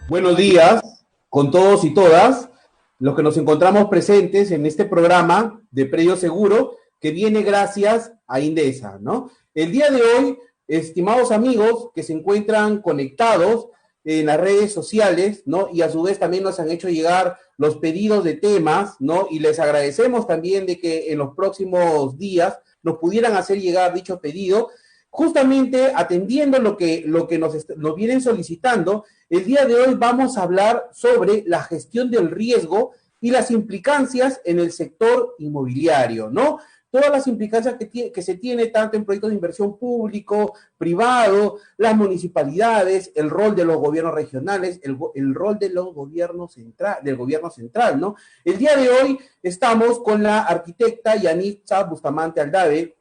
Buenos días con todos y todas los que nos encontramos presentes en este programa de Predio Seguro que viene gracias a Indesa, ¿no? El día de hoy, estimados amigos que se encuentran conectados en las redes sociales, ¿no? Y a su vez también nos han hecho llegar los pedidos de temas, ¿no? Y les agradecemos también de que en los próximos días nos pudieran hacer llegar dichos pedidos, justamente atendiendo lo que nos vienen solicitando. El día de hoy vamos a hablar sobre la gestión del riesgo y las implicancias en el sector inmobiliario, ¿no? Todas las implicancias que se tiene tanto en proyectos de inversión público, privado, las municipalidades, el rol de los gobiernos regionales, el rol de los gobiernos del gobierno central, ¿no? El día de hoy estamos con la arquitecta Yanitza Bustamante Aldave,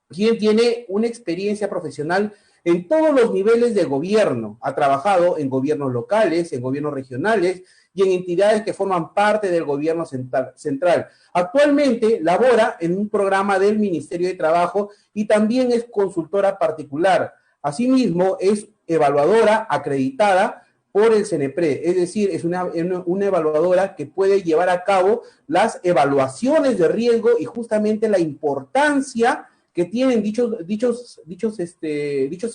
quien tiene una experiencia profesional en todos los niveles de gobierno. Ha trabajado en gobiernos locales, en gobiernos regionales y en entidades que forman parte del gobierno central. Actualmente labora en un programa del Ministerio de Trabajo y también es consultora particular. Asimismo, es evaluadora acreditada por el CNEPRE, es decir, es una evaluadora que puede llevar a cabo las evaluaciones de riesgo y justamente la importancia que tienen dichos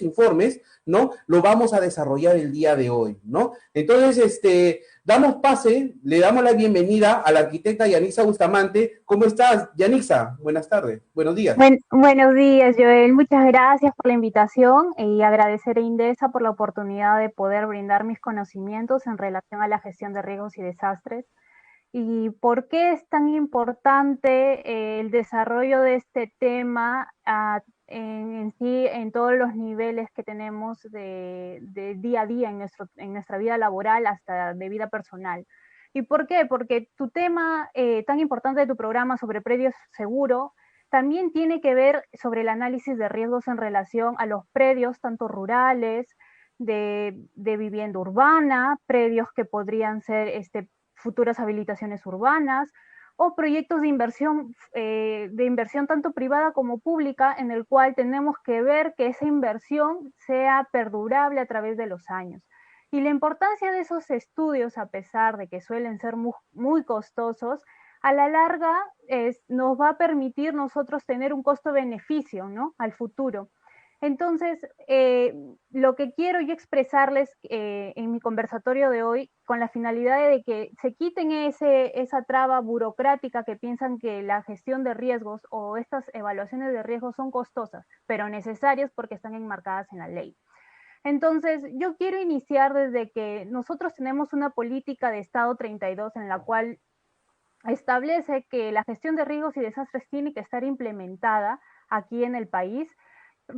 informes, ¿no? Lo vamos a desarrollar el día de hoy, ¿no? Entonces, le damos la bienvenida a la arquitecta Yanixa Bustamante. ¿Cómo estás, Yanixa? Buenas tardes, buenos días. Buenos días, Joel. Muchas gracias por la invitación y agradecer a Indesa por la oportunidad de poder brindar mis conocimientos en relación a la gestión de riesgos y desastres. ¿Y por qué es tan importante el desarrollo de este tema en sí, en todos los niveles que tenemos de día a día en nuestra vida laboral hasta de vida personal? ¿Y por qué? Porque tu tema tan importante de tu programa sobre predios seguro también tiene que ver sobre el análisis de riesgos en relación a los predios, tanto rurales, de vivienda urbana, predios que podrían ser futuras habilitaciones urbanas o proyectos de inversión tanto privada como pública, en el cual tenemos que ver que esa inversión sea perdurable a través de los años. Y la importancia de esos estudios, a pesar de que suelen ser muy costosos, a la larga nos va a permitir nosotros tener un costo-beneficio, ¿no?, al futuro. Entonces, lo que quiero yo expresarles en mi conversatorio de hoy, con la finalidad de que se quiten esa traba burocrática que piensan que la gestión de riesgos o estas evaluaciones de riesgos son costosas, pero necesarias porque están enmarcadas en la ley. Entonces, yo quiero iniciar desde que nosotros tenemos una política de Estado 32 en la cual establece que la gestión de riesgos y desastres tiene que estar implementada aquí en el país.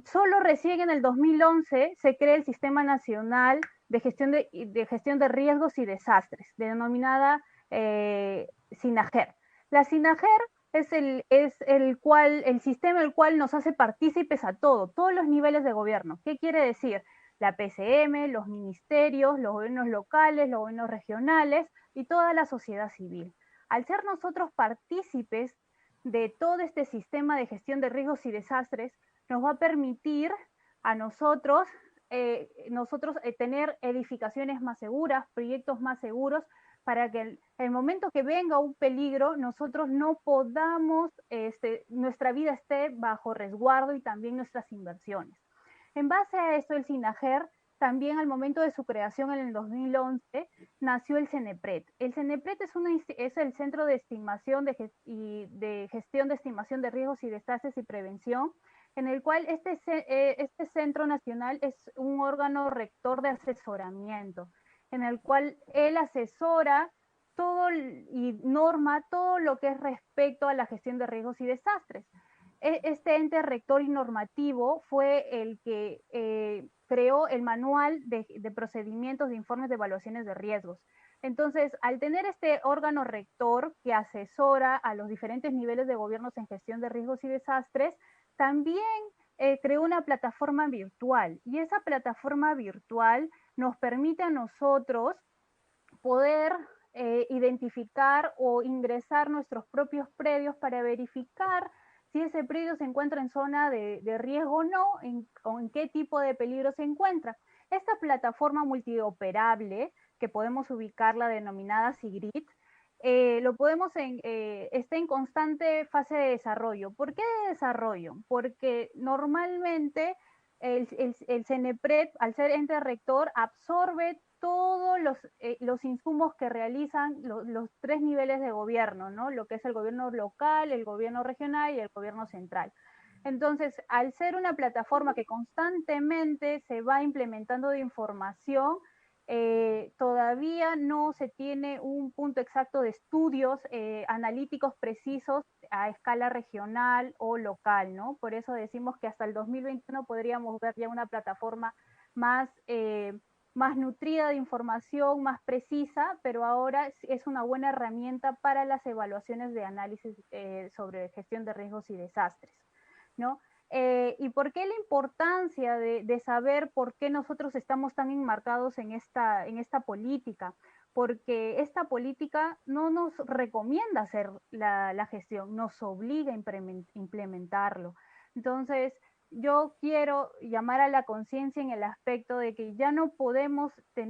Solo recién en el 2011 se crea el Sistema Nacional de Gestión de Riesgos y Desastres, denominada SINAGER. La SINAGER es el sistema el cual nos hace partícipes a todos los niveles de gobierno. ¿Qué quiere decir? La PCM, los ministerios, los gobiernos locales, los gobiernos regionales y toda la sociedad civil. Al ser nosotros partícipes de todo este sistema de gestión de riesgos y desastres, nos va a permitir a nosotros tener edificaciones más seguras, proyectos más seguros, para que el momento que venga un peligro, nosotros no podamos, nuestra vida esté bajo resguardo y también nuestras inversiones. En base a esto, el SINAGER, también al momento de su creación en el 2011, nació el CENEPRED. El CENEPRED es el Centro de Estimación de Gestión de Estimación de Riesgos y Desastres y Prevención, en el cual este Centro Nacional es un órgano rector de asesoramiento, en el cual él asesora todo y norma todo lo que es respecto a la gestión de riesgos y desastres. Este ente rector y normativo fue el que creó el manual de procedimientos de informes de evaluaciones de riesgos. Entonces, al tener este órgano rector que asesora a los diferentes niveles de gobiernos en gestión de riesgos y desastres, también creó una plataforma virtual, y esa plataforma virtual nos permite a nosotros poder identificar o ingresar nuestros propios predios para verificar si ese predio se encuentra en zona de riesgo o no, o en qué tipo de peligro se encuentra. Esta plataforma multioperable que podemos ubicar la denominada SIGRID, está en constante fase de desarrollo. ¿Por qué de desarrollo? Porque normalmente el CENEPRED, al ser ente rector, absorbe todos los insumos que realizan los tres niveles de gobierno, ¿no? Lo que es el gobierno local, el gobierno regional y el gobierno central. Entonces, al ser una plataforma que constantemente se va implementando de información, todavía no se tiene un punto exacto de estudios analíticos precisos a escala regional o local, ¿no? Por eso decimos que hasta el 2021 podríamos ver ya una plataforma más, más nutrida de información, más precisa, pero ahora es una buena herramienta para las evaluaciones de análisis sobre gestión de riesgos y desastres, ¿no? ¿Y por qué la importancia de saber por qué nosotros estamos tan enmarcados en esta política? Porque esta política no nos recomienda hacer la gestión, nos obliga a implementarlo. Entonces, yo quiero llamar a la conciencia en el aspecto de que ya no podemos ya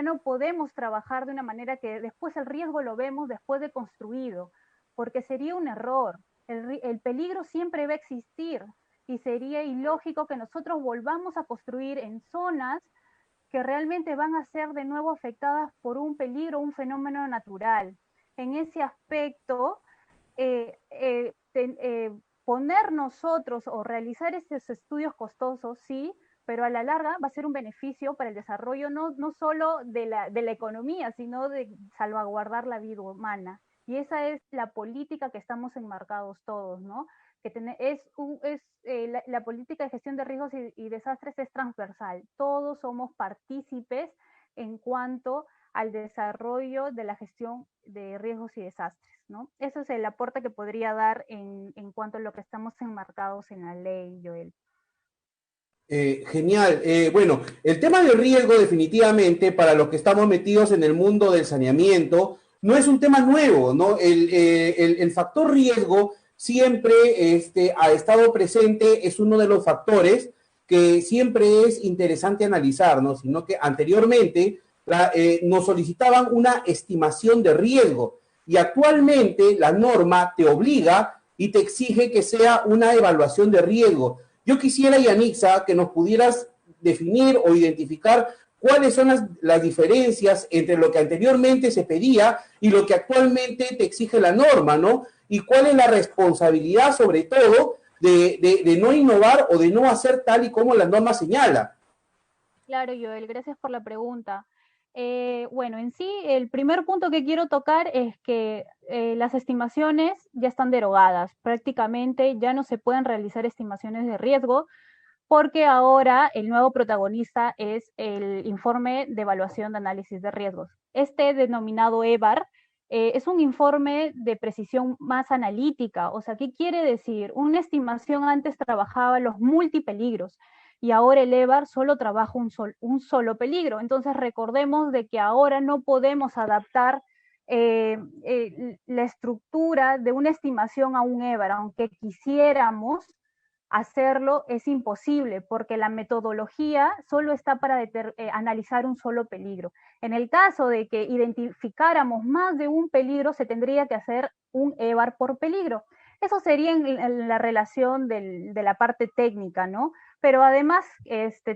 no podemos trabajar de una manera que después el riesgo lo vemos después de construido, porque sería un error. El peligro siempre va a existir y sería ilógico que nosotros volvamos a construir en zonas que realmente van a ser de nuevo afectadas por un peligro, un fenómeno natural. En ese aspecto, poner nosotros o realizar estos estudios costosos, sí, pero a la larga va a ser un beneficio para el desarrollo no solo de la economía, sino de salvaguardar la vida humana. Y esa es la política que estamos enmarcados todos, ¿no? La política de gestión de riesgos y desastres es transversal. Todos somos partícipes en cuanto al desarrollo de la gestión de riesgos y desastres, ¿no? Ese es el aporte que podría dar en cuanto a lo que estamos enmarcados en la ley, Joel. Genial. Bueno, el tema del riesgo definitivamente para los que estamos metidos en el mundo del saneamiento no es un tema nuevo, ¿no? El factor riesgo siempre ha estado presente, es uno de los factores que siempre es interesante analizar, ¿no? Sino que anteriormente nos solicitaban una estimación de riesgo y actualmente la norma te obliga y te exige que sea una evaluación de riesgo. Yo quisiera, Yanixa, que nos pudieras definir o identificar cuáles son las diferencias entre lo que anteriormente se pedía y lo que actualmente te exige la norma, ¿no? Y cuál es la responsabilidad, sobre todo, de no innovar o de no hacer tal y como la norma señala. Claro, Joel, gracias por la pregunta. Bueno, en sí, el primer punto que quiero tocar es que las estimaciones ya están derogadas. Prácticamente ya no se pueden realizar estimaciones de riesgo porque ahora el nuevo protagonista es el informe de evaluación de análisis de riesgos. Este denominado EVAR es un informe de precisión más analítica. O sea, ¿qué quiere decir? Una estimación antes trabajaba los multipeligros y ahora el EVAR solo trabaja un solo peligro. Entonces recordemos de que ahora no podemos adaptar la estructura de una estimación a un EVAR, aunque quisiéramos hacerlo, es imposible porque la metodología solo está para analizar un solo peligro. En el caso de que identificáramos más de un peligro, se tendría que hacer un EVAR por peligro. Eso sería en la relación de la parte técnica, ¿no? Pero además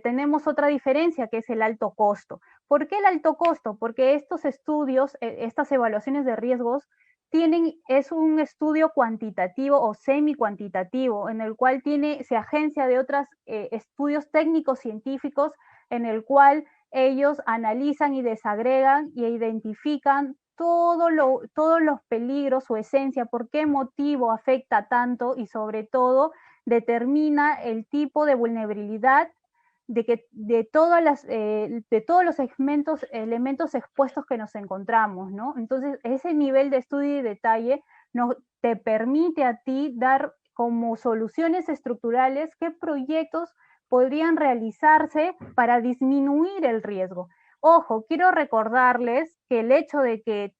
tenemos otra diferencia que es el alto costo. ¿Por qué el alto costo? Porque estos estudios, estas evaluaciones de riesgos, es un estudio cuantitativo o semi-cuantitativo, en el cual se agencia de otros estudios técnicos científicos, en el cual ellos analizan y desagregan y identifican todos los peligros, su esencia, por qué motivo afecta tanto y sobre todo determina el tipo de vulnerabilidad de todos los elementos expuestos que nos encontramos, ¿no? Entonces, ese nivel de estudio y detalle te permite a ti dar como soluciones estructurales qué proyectos podrían realizarse para disminuir el riesgo. Ojo, quiero recordarles que el hecho de que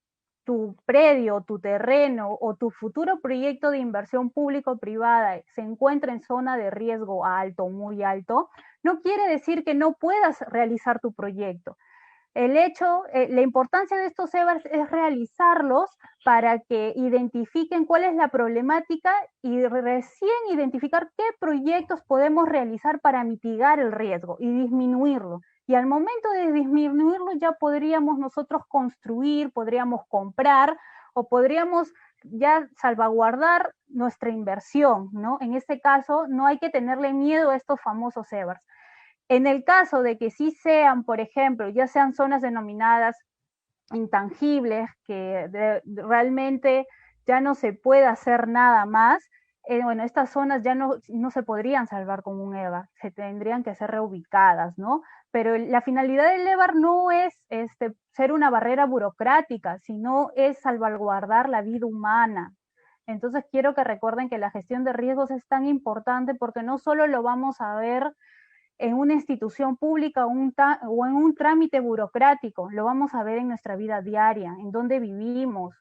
tu predio, tu terreno o tu futuro proyecto de inversión público-privada se encuentra en zona de riesgo alto, muy alto, no quiere decir que no puedas realizar tu proyecto. La importancia de estos EBARs es realizarlos para que identifiquen cuál es la problemática y recién identificar qué proyectos podemos realizar para mitigar el riesgo y disminuirlo. Y al momento de disminuirlo ya podríamos nosotros construir, podríamos comprar o podríamos ya salvaguardar nuestra inversión, ¿no? En este caso, no hay que tenerle miedo a estos famosos EBARs. En el caso de que sí sean, por ejemplo, ya sean zonas denominadas intangibles, que realmente ya no se puede hacer nada más, bueno, estas zonas ya no se podrían salvar con un EBAR, se tendrían que ser reubicadas, ¿no? Pero la finalidad del EBAR no es ser una barrera burocrática, sino es salvaguardar la vida humana. Entonces quiero que recuerden que la gestión de riesgos es tan importante porque no solo lo vamos a ver en una institución pública o en un trámite burocrático, lo vamos a ver en nuestra vida diaria, en dónde vivimos,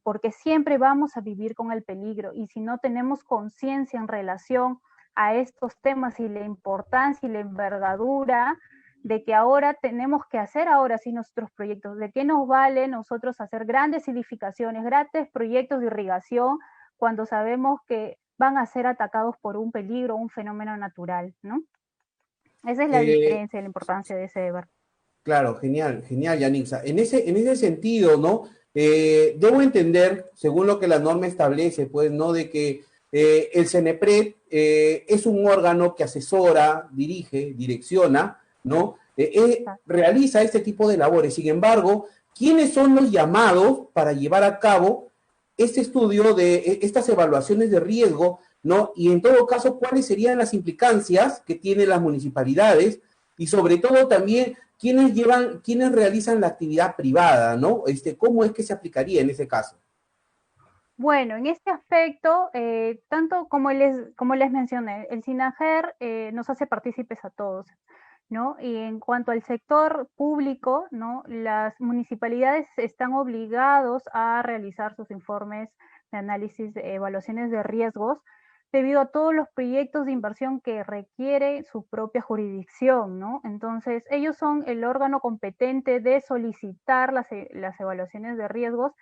porque siempre vamos a vivir con el peligro y si no tenemos conciencia en relación a estos temas y la importancia y la envergadura de que ahora tenemos que hacer ahora sí nuestros proyectos, de qué nos vale nosotros hacer grandes edificaciones, grandes proyectos de irrigación cuando sabemos que van a ser atacados por un peligro, un fenómeno natural, ¿no? Esa es la Eh, diferencia, la importancia de ese EBAR. Claro, genial, genial, Yanixa. En ese sentido, ¿no? Debo entender, según lo que la norma establece, pues, ¿no? De que el CENEPRED es un órgano que asesora, dirige, direcciona, ¿no? Realiza este tipo de labores. Sin embargo, ¿quiénes son los llamados para llevar a cabo este estudio de estas evaluaciones de riesgo, ¿no? Y en todo caso, ¿cuáles serían las implicancias que tienen las municipalidades? Y sobre todo también, quiénes realizan la actividad privada, ¿no? ¿Cómo es que se aplicaría en ese caso? Bueno, en este aspecto, tanto como les mencioné, el SINAGER nos hace partícipes a todos, ¿no? Y en cuanto al sector público, ¿no? Las municipalidades están obligados a realizar sus informes de análisis de evaluaciones de riesgos debido a todos los proyectos de inversión que requiere su propia jurisdicción, ¿no? Entonces, ellos son el órgano competente de solicitar las evaluaciones de riesgos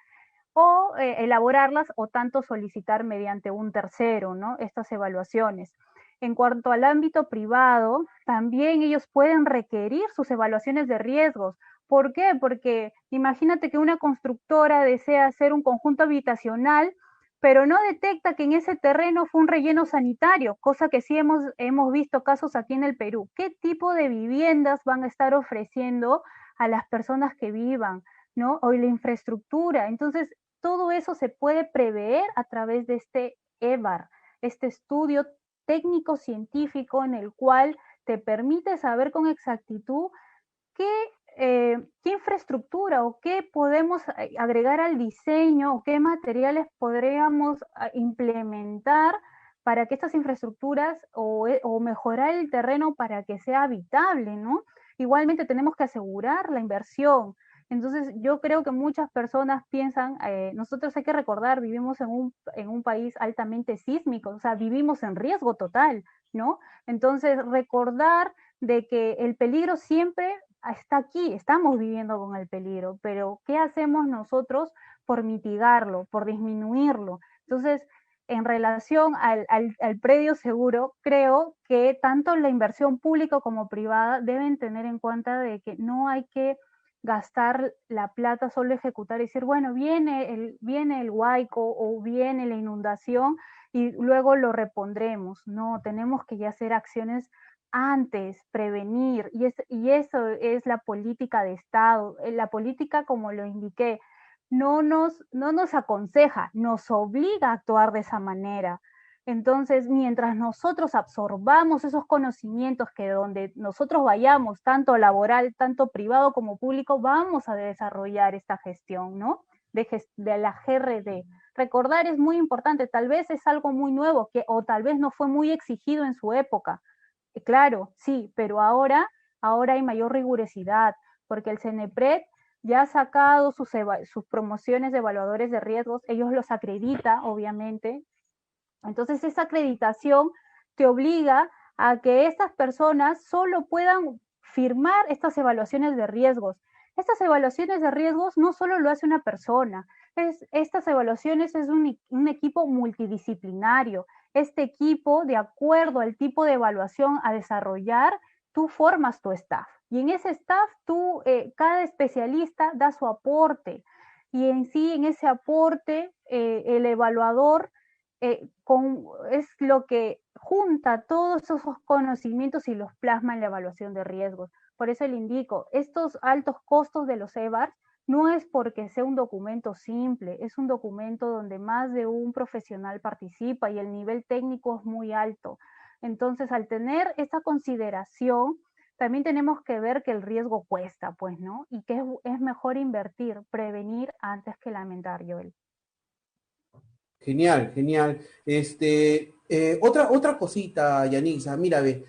o elaborarlas o tanto solicitar mediante un tercero, ¿no? Estas evaluaciones. En cuanto al ámbito privado, también ellos pueden requerir sus evaluaciones de riesgos. ¿Por qué? Porque imagínate que una constructora desea hacer un conjunto habitacional, pero no detecta que en ese terreno fue un relleno sanitario, cosa que sí hemos visto casos aquí en el Perú. ¿Qué tipo de viviendas van a estar ofreciendo a las personas que vivan? ¿No? O la infraestructura. Entonces, todo eso se puede prever a través de este EBAR, este estudio técnico científico en el cual te permite saber con exactitud qué, qué infraestructura o qué podemos agregar al diseño o qué materiales podríamos implementar para que estas infraestructuras o mejorar el terreno para que sea habitable, ¿no? Igualmente tenemos que asegurar la inversión. Entonces, yo creo que muchas personas piensan, nosotros hay que recordar, vivimos en un país altamente sísmico, o sea, vivimos en riesgo total, ¿no? Entonces, recordar de que el peligro siempre está aquí, estamos viviendo con el peligro, pero ¿qué hacemos nosotros por mitigarlo, por disminuirlo? Entonces, en relación al predio seguro, creo que tanto la inversión pública como privada deben tener en cuenta de que no hay que gastar la plata, solo ejecutar y decir, bueno, viene el huaico o viene la inundación y luego lo repondremos. No, tenemos que ya hacer acciones antes, prevenir, y eso es la política de Estado. La política, como lo indiqué, no nos aconseja, nos obliga a actuar de esa manera. Entonces, mientras nosotros absorbamos esos conocimientos que donde nosotros vayamos, tanto laboral, tanto privado como público, vamos a desarrollar esta gestión, ¿no? De la GRD. Recordar es muy importante, tal vez es algo muy nuevo o tal vez no fue muy exigido en su época. Claro, sí, pero ahora hay mayor rigurosidad, porque el CENEPRED ya ha sacado sus promociones de evaluadores de riesgos, ellos los acredita, obviamente. Entonces, esa acreditación te obliga a que estas personas solo puedan firmar estas evaluaciones de riesgos. Estas evaluaciones de riesgos no solo lo hace una persona, estas evaluaciones es un equipo multidisciplinario. Este equipo, de acuerdo al tipo de evaluación a desarrollar, tú formas tu staff. Y en ese staff, cada especialista da su aporte. Y en sí, en ese aporte, el evaluador es lo que junta todos esos conocimientos y los plasma en la evaluación de riesgos. Por eso le indico, estos altos costos de los EBARs no es porque sea un documento simple, es un documento donde más de un profesional participa y el nivel técnico es muy alto. Entonces, al tener esa consideración, también tenemos que ver que el riesgo cuesta, pues, ¿no? Y que es mejor invertir, prevenir antes que lamentar, Joel. Genial, genial. Otra cosita, Yanisa, mira, ve,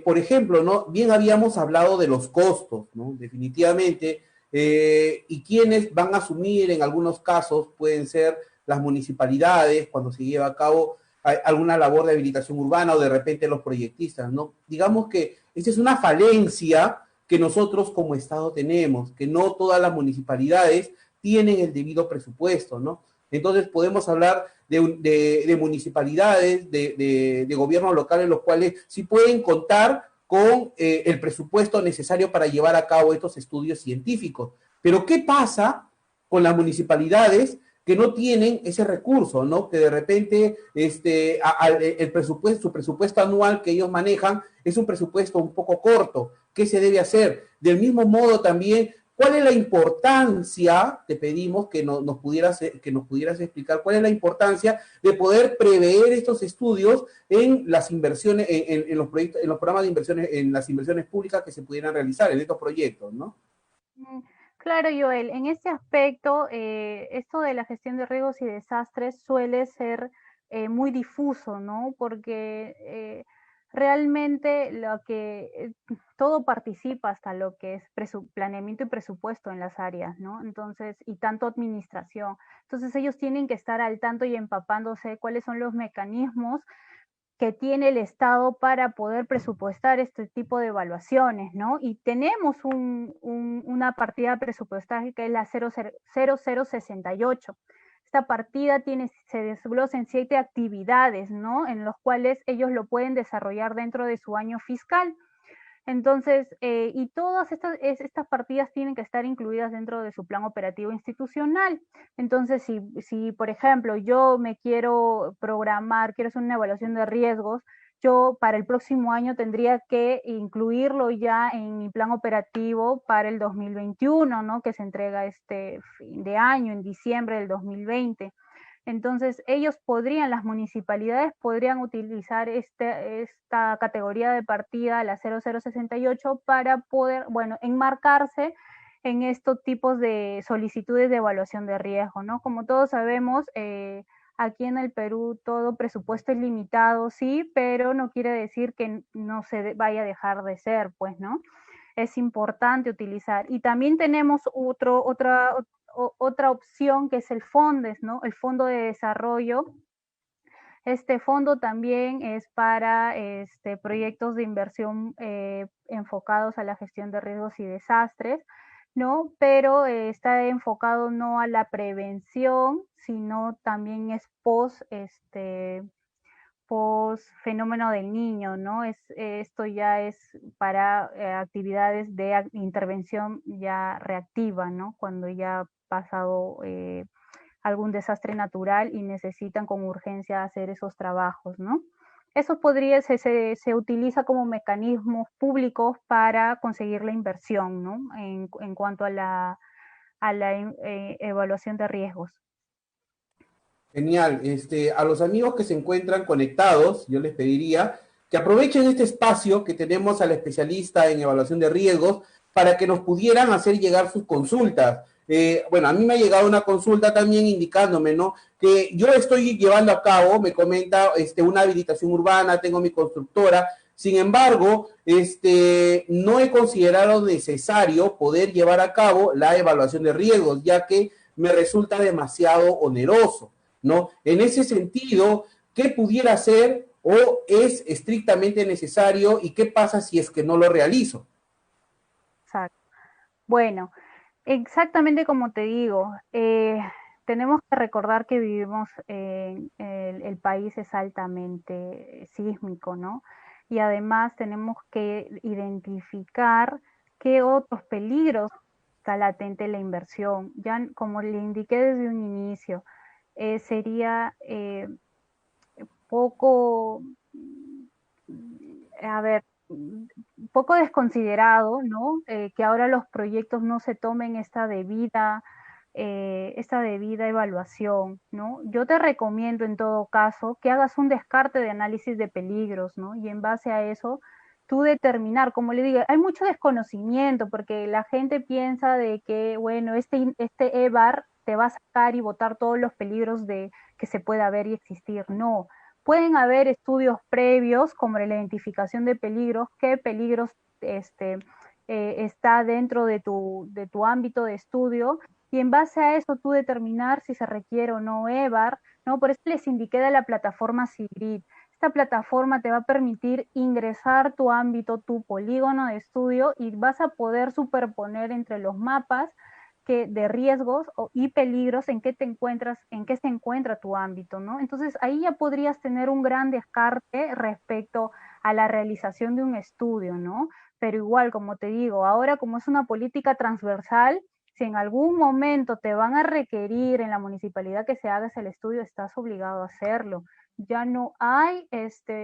por ejemplo, ¿no? Bien habíamos hablado de los costos, ¿no? Definitivamente, y quienes van a asumir en algunos casos pueden ser las municipalidades cuando se lleva a cabo alguna labor de habilitación urbana o de repente los proyectistas, ¿no? Digamos que esta es una falencia que nosotros como Estado tenemos, que no todas las municipalidades tienen el debido presupuesto, ¿no? Entonces podemos hablar de municipalidades, de gobiernos locales, los cuales sí pueden contar con el presupuesto necesario para llevar a cabo estos estudios científicos. Pero ¿qué pasa con las municipalidades que no tienen ese recurso, ¿no? Que de repente el presupuesto, su presupuesto anual que ellos manejan es un presupuesto un poco corto? ¿Qué se debe hacer? Del mismo modo también, ¿cuál es la importancia? Te pedimos que nos pudieras explicar cuál es la importancia de poder prever estos estudios en las inversiones, en los proyectos, en los programas de inversiones, en las inversiones públicas que se pudieran realizar en estos proyectos, ¿no? Claro, Joel, en este aspecto, esto de la gestión de riesgos y desastres suele ser muy difuso, ¿no? Porque realmente todo participa hasta lo que es planeamiento y presupuesto en las áreas, ¿no? Entonces, y tanto administración. Entonces, ellos tienen que estar al tanto y empapándose cuáles son los mecanismos que tiene el Estado para poder presupuestar este tipo de evaluaciones, ¿no? Y tenemos una partida presupuestaria que es la 0068. Esta partida se desglosa en 7 actividades, ¿no? En los cuales ellos lo pueden desarrollar dentro de su año fiscal. Entonces, y todas estas partidas tienen que estar incluidas dentro de su plan operativo institucional. Entonces, si por ejemplo, yo me quiero programar, quiero hacer una evaluación de riesgos, yo para el próximo año tendría que incluirlo ya en mi plan operativo para el 2021, ¿no? Que se entrega este fin de año, en diciembre del 2020. Entonces, las municipalidades podrían utilizar esta categoría de partida, la 0068, para poder, bueno, enmarcarse en estos tipos de solicitudes de evaluación de riesgo, ¿no? Como todos sabemos, aquí en el Perú todo presupuesto es limitado, sí, pero no quiere decir que no se vaya a dejar de ser, pues, ¿no? Es importante utilizar. Y también tenemos otra opción que es el FONDES, ¿no? El Fondo de Desarrollo. Este fondo también es para proyectos de inversión enfocados a la gestión de riesgos y desastres, ¿no? Pero está enfocado no a la prevención, sino también es post fenómeno del niño, ¿no? Esto ya es para actividades de intervención ya reactiva, ¿no? Cuando ya ha pasado algún desastre natural y necesitan con urgencia hacer esos trabajos, ¿no? Eso se utiliza como mecanismos públicos para conseguir la inversión, ¿no? En cuanto a la evaluación de riesgos. Genial. A los amigos que se encuentran conectados, yo les pediría que aprovechen este espacio que tenemos al especialista en evaluación de riesgos para que nos pudieran hacer llegar sus consultas. Bueno, a mí me ha llegado una consulta también indicándome, ¿no? Que yo estoy llevando a cabo, me comenta, una habilitación urbana, tengo mi constructora, sin embargo, no he considerado necesario poder llevar a cabo la evaluación de riesgos, ya que me resulta demasiado oneroso, ¿no? En ese sentido, ¿qué pudiera hacer o es estrictamente necesario y qué pasa si es que no lo realizo? Exacto. Bueno, exactamente como te digo, tenemos que recordar que vivimos en el país es altamente sísmico, ¿no? Y además tenemos que identificar qué otros peligros está latente la inversión. Ya como le indiqué desde un inicio, sería poco, a ver, poco desconsiderado, ¿no? Que ahora los proyectos no se tomen esta debida evaluación, ¿no? Yo te recomiendo en todo caso que hagas un descarte de análisis de peligros, ¿no? Y en base a eso, tú determinar, como le digo, hay mucho desconocimiento porque la gente piensa de que, bueno, este EVAR te va a sacar y botar todos los peligros de que se pueda ver y existir. No, pueden haber estudios previos como la identificación de peligros, qué peligros está dentro de tu ámbito de estudio y en base a eso tú determinar si se requiere o no EVAR, ¿no? Por eso les indiqué de la plataforma SIGRID. Esta plataforma te va a permitir ingresar tu ámbito, tu polígono de estudio y vas a poder superponer entre los mapas de riesgos y peligros en qué te encuentras, en qué se encuentra tu ámbito, ¿no? Entonces ahí ya podrías tener un gran descarte respecto a la realización de un estudio, ¿no? Pero igual, como te digo, ahora como es una política transversal, si en algún momento te van a requerir en la municipalidad que se hagas el estudio, estás obligado a hacerlo. Ya no hay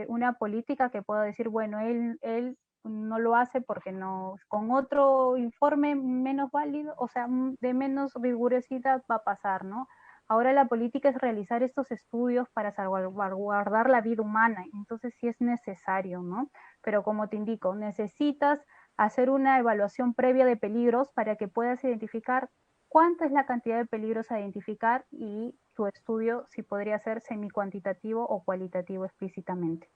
una política que pueda decir, bueno, él no lo hace porque no, con otro informe menos válido, o sea, de menos rigurosidad va a pasar, ¿no? Ahora la política es realizar estos estudios para salvaguardar la vida humana, entonces sí es necesario, ¿no? Pero como te indico, necesitas hacer una evaluación previa de peligros para que puedas identificar cuánta es la cantidad de peligros a identificar y tu estudio si podría ser semi-cuantitativo o cualitativo explícitamente.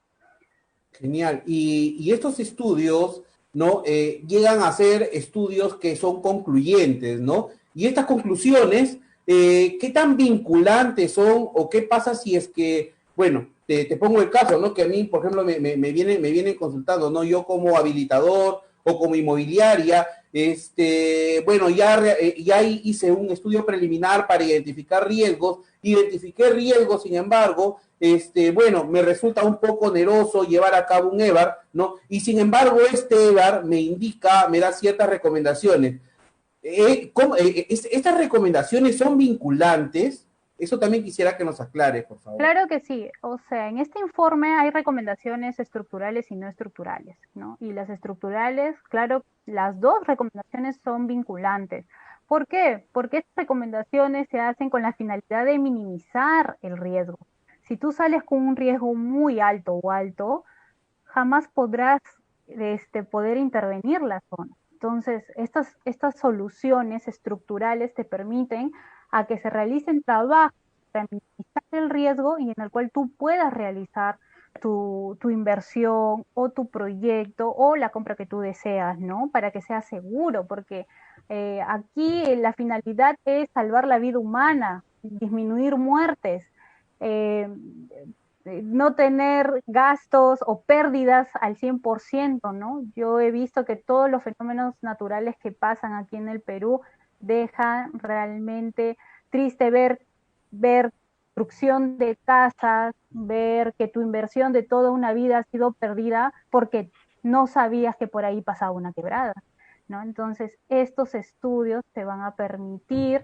Genial. Y estos estudios, ¿no? Llegan a ser estudios que son concluyentes, ¿no? Y estas conclusiones, ¿qué tan vinculantes son o qué pasa si es que, bueno, te pongo el caso, ¿no? Que a mí, por ejemplo, me vienen consultando, ¿no? Yo como habilitador o como inmobiliaria, bueno, ya hice un estudio preliminar para identificar riesgos, identifiqué riesgos, sin embargo, bueno, me resulta un poco oneroso llevar a cabo un EVAR, ¿no? Y sin embargo, este EVAR me indica, me da ciertas recomendaciones. ¿Estas recomendaciones son vinculantes? Eso también quisiera que nos aclare, por favor. Claro que sí, o sea, en este informe hay recomendaciones estructurales y no estructurales, ¿no? Y las estructurales, claro, las dos recomendaciones son vinculantes. ¿Por qué? Porque estas recomendaciones se hacen con la finalidad de minimizar el riesgo. Si tú sales con un riesgo muy alto o alto, jamás podrás poder intervenir la zona. Entonces, estas soluciones estructurales te permiten a que se realicen trabajos para minimizar el riesgo y en el cual tú puedas realizar tu inversión o tu proyecto o la compra que tú deseas, ¿no? Para que sea seguro, porque aquí la finalidad es salvar la vida humana, disminuir muertes. Eh, no tener gastos o pérdidas al 100%, ¿no? Yo he visto que todos los fenómenos naturales que pasan aquí en el Perú dejan realmente triste ver destrucción de casas, ver que tu inversión de toda una vida ha sido perdida porque no sabías que por ahí pasaba una quebrada, ¿no? Entonces, estos estudios te van a permitir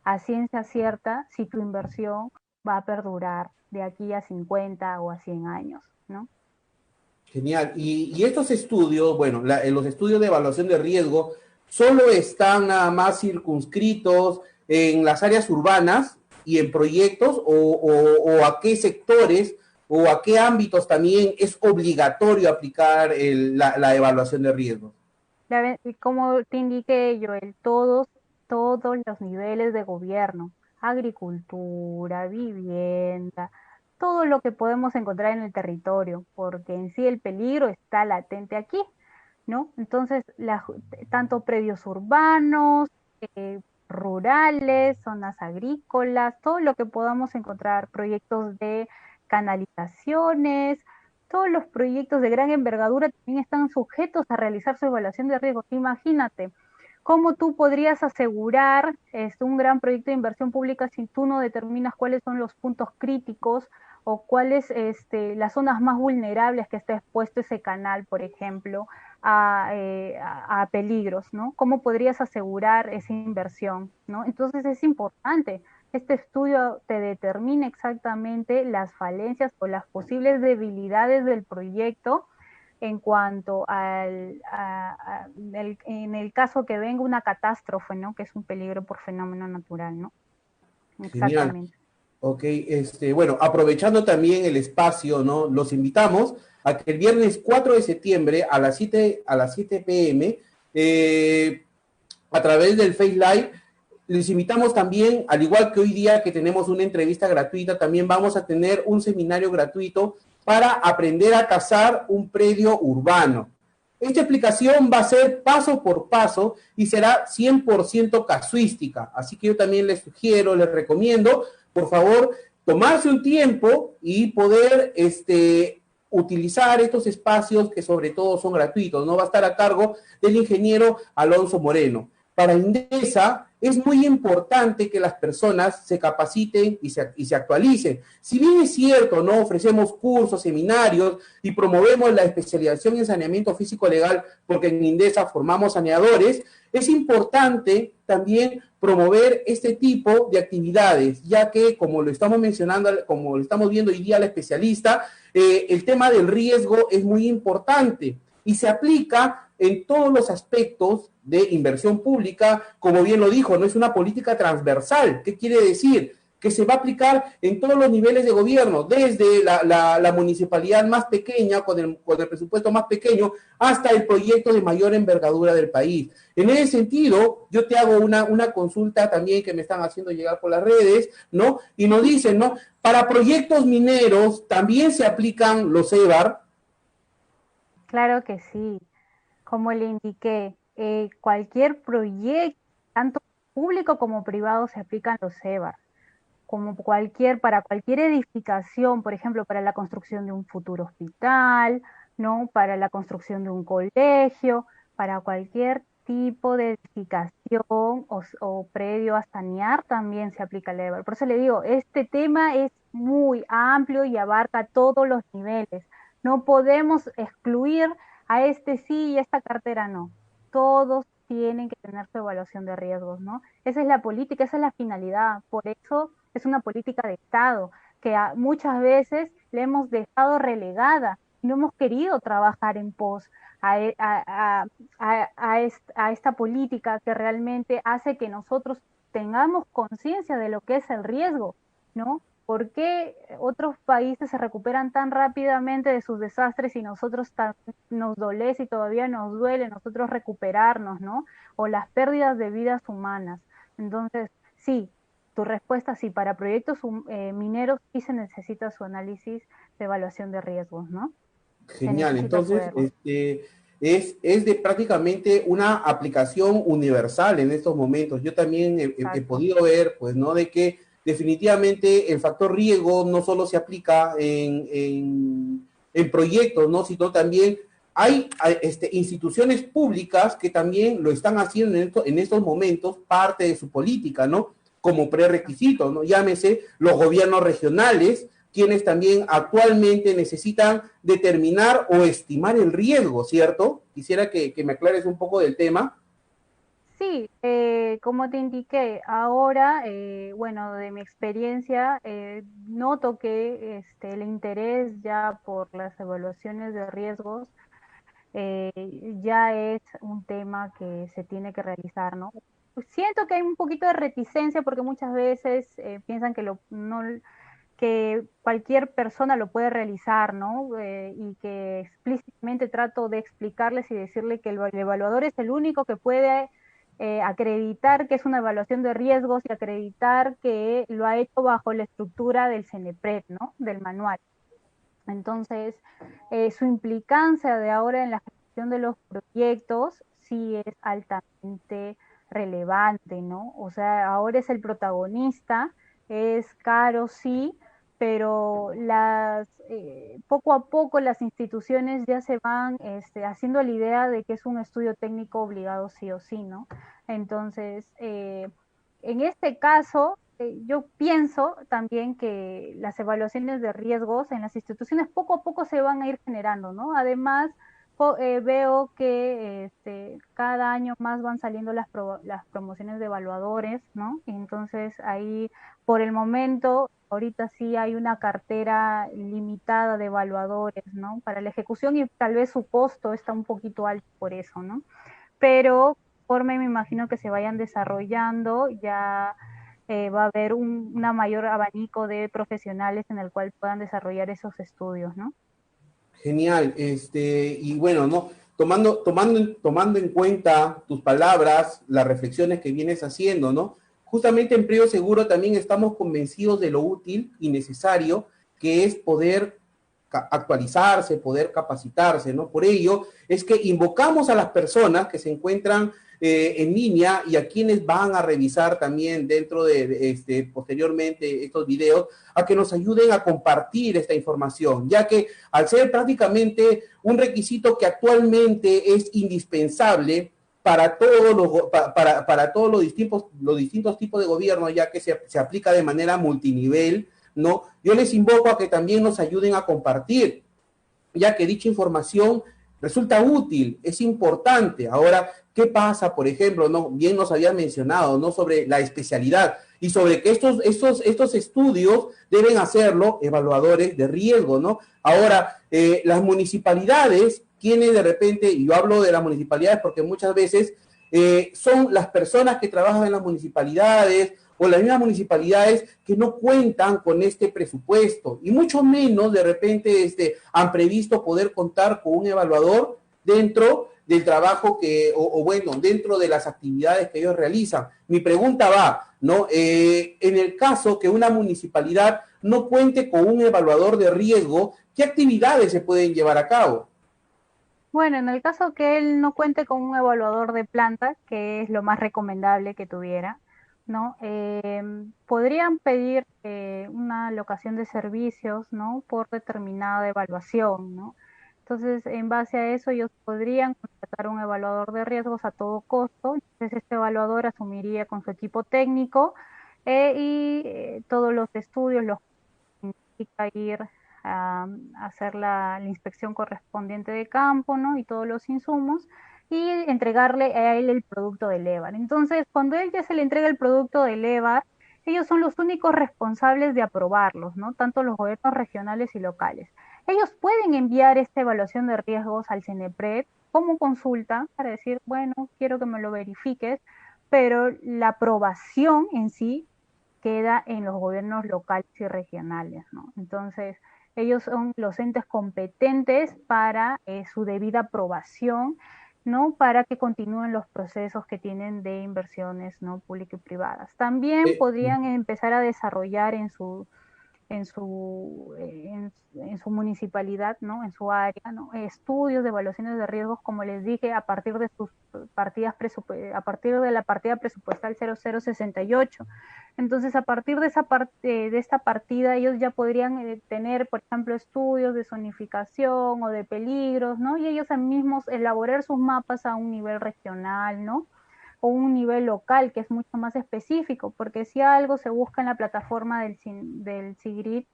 a ciencia cierta si tu inversión va a perdurar de aquí a 50 o a 100 años, ¿no? Genial. Y estos estudios, bueno, los estudios de evaluación de riesgo solo están nada más circunscritos en las áreas urbanas y en proyectos o a qué sectores o a qué ámbitos también es obligatorio aplicar la evaluación de riesgo. Como te indiqué yo, todos los niveles de gobierno, agricultura, vivienda, todo lo que podemos encontrar en el territorio, porque en sí el peligro está latente aquí, ¿no? Entonces, tanto predios urbanos, rurales, zonas agrícolas, todo lo que podamos encontrar, proyectos de canalizaciones, todos los proyectos de gran envergadura también están sujetos a realizar su evaluación de riesgos. Imagínate, ¿cómo tú podrías asegurar un gran proyecto de inversión pública si tú no determinas cuáles son los puntos críticos o cuáles las zonas más vulnerables que está expuesto ese canal, por ejemplo, a peligros, ¿no? ¿Cómo podrías asegurar esa inversión, ¿no? Entonces es importante. Este estudio te determina exactamente las falencias o las posibles debilidades del proyecto en cuanto en el caso que venga una catástrofe, ¿no? Que es un peligro por fenómeno natural, ¿no? Genial. Exactamente. Ok, bueno, aprovechando también el espacio, ¿no? Los invitamos a que el viernes 4 de septiembre a las 7 p.m., a través del Face Live, les invitamos también, al igual que hoy día que tenemos una entrevista gratuita, también vamos a tener un seminario gratuito para aprender a cazar un predio urbano. Esta explicación va a ser paso por paso y será 100% casuística. Así que yo también les sugiero, les recomiendo, por favor, tomarse un tiempo y poder utilizar estos espacios que sobre todo son gratuitos. No va a estar a cargo del ingeniero Alonso Moreno. Para Indesa es muy importante que las personas se capaciten y se actualicen. Si bien es cierto, no ofrecemos cursos, seminarios y promovemos la especialización en saneamiento físico legal, porque en Indesa formamos saneadores, es importante también promover este tipo de actividades, ya que, como lo estamos mencionando, como lo estamos viendo hoy día la especialista, el tema del riesgo es muy importante y se aplica en todos los aspectos de inversión pública, como bien lo dijo, no es una política transversal. ¿Qué quiere decir? Que se va a aplicar en todos los niveles de gobierno, desde la municipalidad más pequeña, con el presupuesto más pequeño, hasta el proyecto de mayor envergadura del país. En ese sentido, yo te hago una consulta también que me están haciendo llegar por las redes, ¿no? Y nos dicen, ¿no? Para proyectos mineros también se aplican los EBAR. Claro que sí. Como le indiqué, cualquier proyecto, tanto público como privado, se aplican los EBAR. Para cualquier edificación, por ejemplo, para la construcción de un futuro hospital, ¿no? Para la construcción de un colegio, para cualquier tipo de edificación o predio a sanear, también se aplica el EBAR. Por eso le digo, este tema es muy amplio y abarca todos los niveles. No podemos excluir a este sí y a esta cartera no. Todos tienen que tener su evaluación de riesgos, ¿no? Esa es la política, esa es la finalidad. Por eso es una política de Estado que muchas veces le hemos dejado relegada, no hemos querido trabajar en pos a esta política que realmente hace que nosotros tengamos conciencia de lo que es el riesgo, ¿no? ¿Por qué otros países se recuperan tan rápidamente de sus desastres y nosotros nos dolece y todavía nos duele nosotros recuperarnos, ¿no? O las pérdidas de vidas humanas. Entonces, sí, tu respuesta sí, para proyectos mineros sí se necesita su análisis de evaluación de riesgos, ¿no? Se Genial, necesita entonces hacerlo. es de prácticamente una aplicación universal en estos momentos. Yo también he Exacto. podido ver, pues, ¿no? De que definitivamente el factor riesgo no solo se aplica en proyectos, ¿no? Sino también hay instituciones públicas que también lo están haciendo en estos momentos parte de su política, ¿no? Como prerequisito, ¿no? Llámese los gobiernos regionales, quienes también actualmente necesitan determinar o estimar el riesgo, ¿cierto? Quisiera que me aclares un poco del tema. Sí, como te indiqué, ahora, bueno, de mi experiencia, noto que el interés ya por las evaluaciones de riesgos eh, ya es un tema que se tiene que realizar, ¿no? Pues siento que hay un poquito de reticencia porque muchas veces piensan que no, que cualquier persona lo puede realizar, ¿no? Y que explícitamente trato de explicarles y decirle que el evaluador es el único que puede acreditar que es una evaluación de riesgos y acreditar que lo ha hecho bajo la estructura del CENEPRED, ¿no? Del manual. Entonces, su implicancia de ahora en la gestión de los proyectos sí es altamente relevante, ¿no? O sea, ahora es el protagonista, es caro, sí, pero poco a poco las instituciones ya se van haciendo la idea de que es un estudio técnico obligado sí o sí, ¿no? Entonces, en este caso, yo pienso también que las evaluaciones de riesgos en las instituciones poco a poco se van a ir generando, ¿no? Además, veo que cada año más van saliendo las promociones de evaluadores, ¿no? Entonces ahí, por el momento, ahorita sí hay una cartera limitada de evaluadores, ¿no? Para la ejecución y tal vez su costo está un poquito alto por eso, ¿no? Pero conforme me imagino que se vayan desarrollando, ya va a haber una mayor abanico de profesionales en el cual puedan desarrollar esos estudios, ¿no? Genial, y bueno, ¿no? Tomando en cuenta tus palabras, las reflexiones que vienes haciendo, ¿no? Justamente en Prio Seguro también estamos convencidos de lo útil y necesario que es poder actualizarse, poder capacitarse, ¿no? Por ello es que invocamos a las personas que se encuentran en línea y a quienes van a revisar también dentro de posteriormente estos videos, a que nos ayuden a compartir esta información, ya que al ser prácticamente un requisito que actualmente es indispensable para todos los distintos tipos de gobierno, ya que se aplica de manera multinivel, ¿no? Yo les invoco a que también nos ayuden a compartir, ya que dicha información resulta útil, es importante. Ahora, ¿qué pasa, por ejemplo? ¿No? Bien nos habían mencionado, ¿no? Sobre la especialidad y sobre que estos estudios deben hacerlo evaluadores de riesgo, ¿no? Ahora, las municipalidades, quienes de repente, y yo hablo de las municipalidades porque muchas veces son las personas que trabajan en las municipalidades o las mismas municipalidades que no cuentan con este presupuesto y mucho menos de repente han previsto poder contar con un evaluador dentro del trabajo o bueno, dentro de las actividades que ellos realizan. Mi pregunta va, ¿no? En el caso que una municipalidad no cuente con un evaluador de riesgo, ¿qué actividades se pueden llevar a cabo? Bueno, en el caso que él no cuente con un evaluador de planta, que es lo más recomendable que tuviera, ¿no? Podrían pedir una locación de servicios, ¿no? Por determinada evaluación, ¿no? Entonces, en base a eso, ellos podrían contratar un evaluador de riesgos a todo costo. Entonces, este evaluador asumiría con su equipo técnico y todos los estudios, los que implica ir a hacer la inspección correspondiente de campo, ¿no? Y todos los insumos y entregarle a él el producto del EVAR. Entonces, cuando él ya se le entrega el producto del EVAR, ellos son los únicos responsables de aprobarlos, ¿no? Tanto los gobiernos regionales y locales. Ellos pueden enviar esta evaluación de riesgos al CENEPRED como consulta para decir, bueno, quiero que me lo verifiques, pero la aprobación en sí queda en los gobiernos locales y regionales, ¿no? Entonces, ellos son los entes competentes para su debida aprobación, ¿no? Para que continúen los procesos que tienen de inversiones, ¿no? Públicas y privadas. También Eh, podrían empezar a desarrollar en su municipalidad, ¿no? En su área, ¿no? Estudios de evaluaciones de riesgos, como les dije, a partir de sus a partir de la partida presupuestal 0068. Entonces, a partir de esta partida, ellos ya podrían tener, por ejemplo, estudios de zonificación o de peligros, ¿no? Y ellos mismos elaborar sus mapas a un nivel regional, ¿no? O un nivel local que es mucho más específico, porque si algo se busca en la plataforma del CIGRID,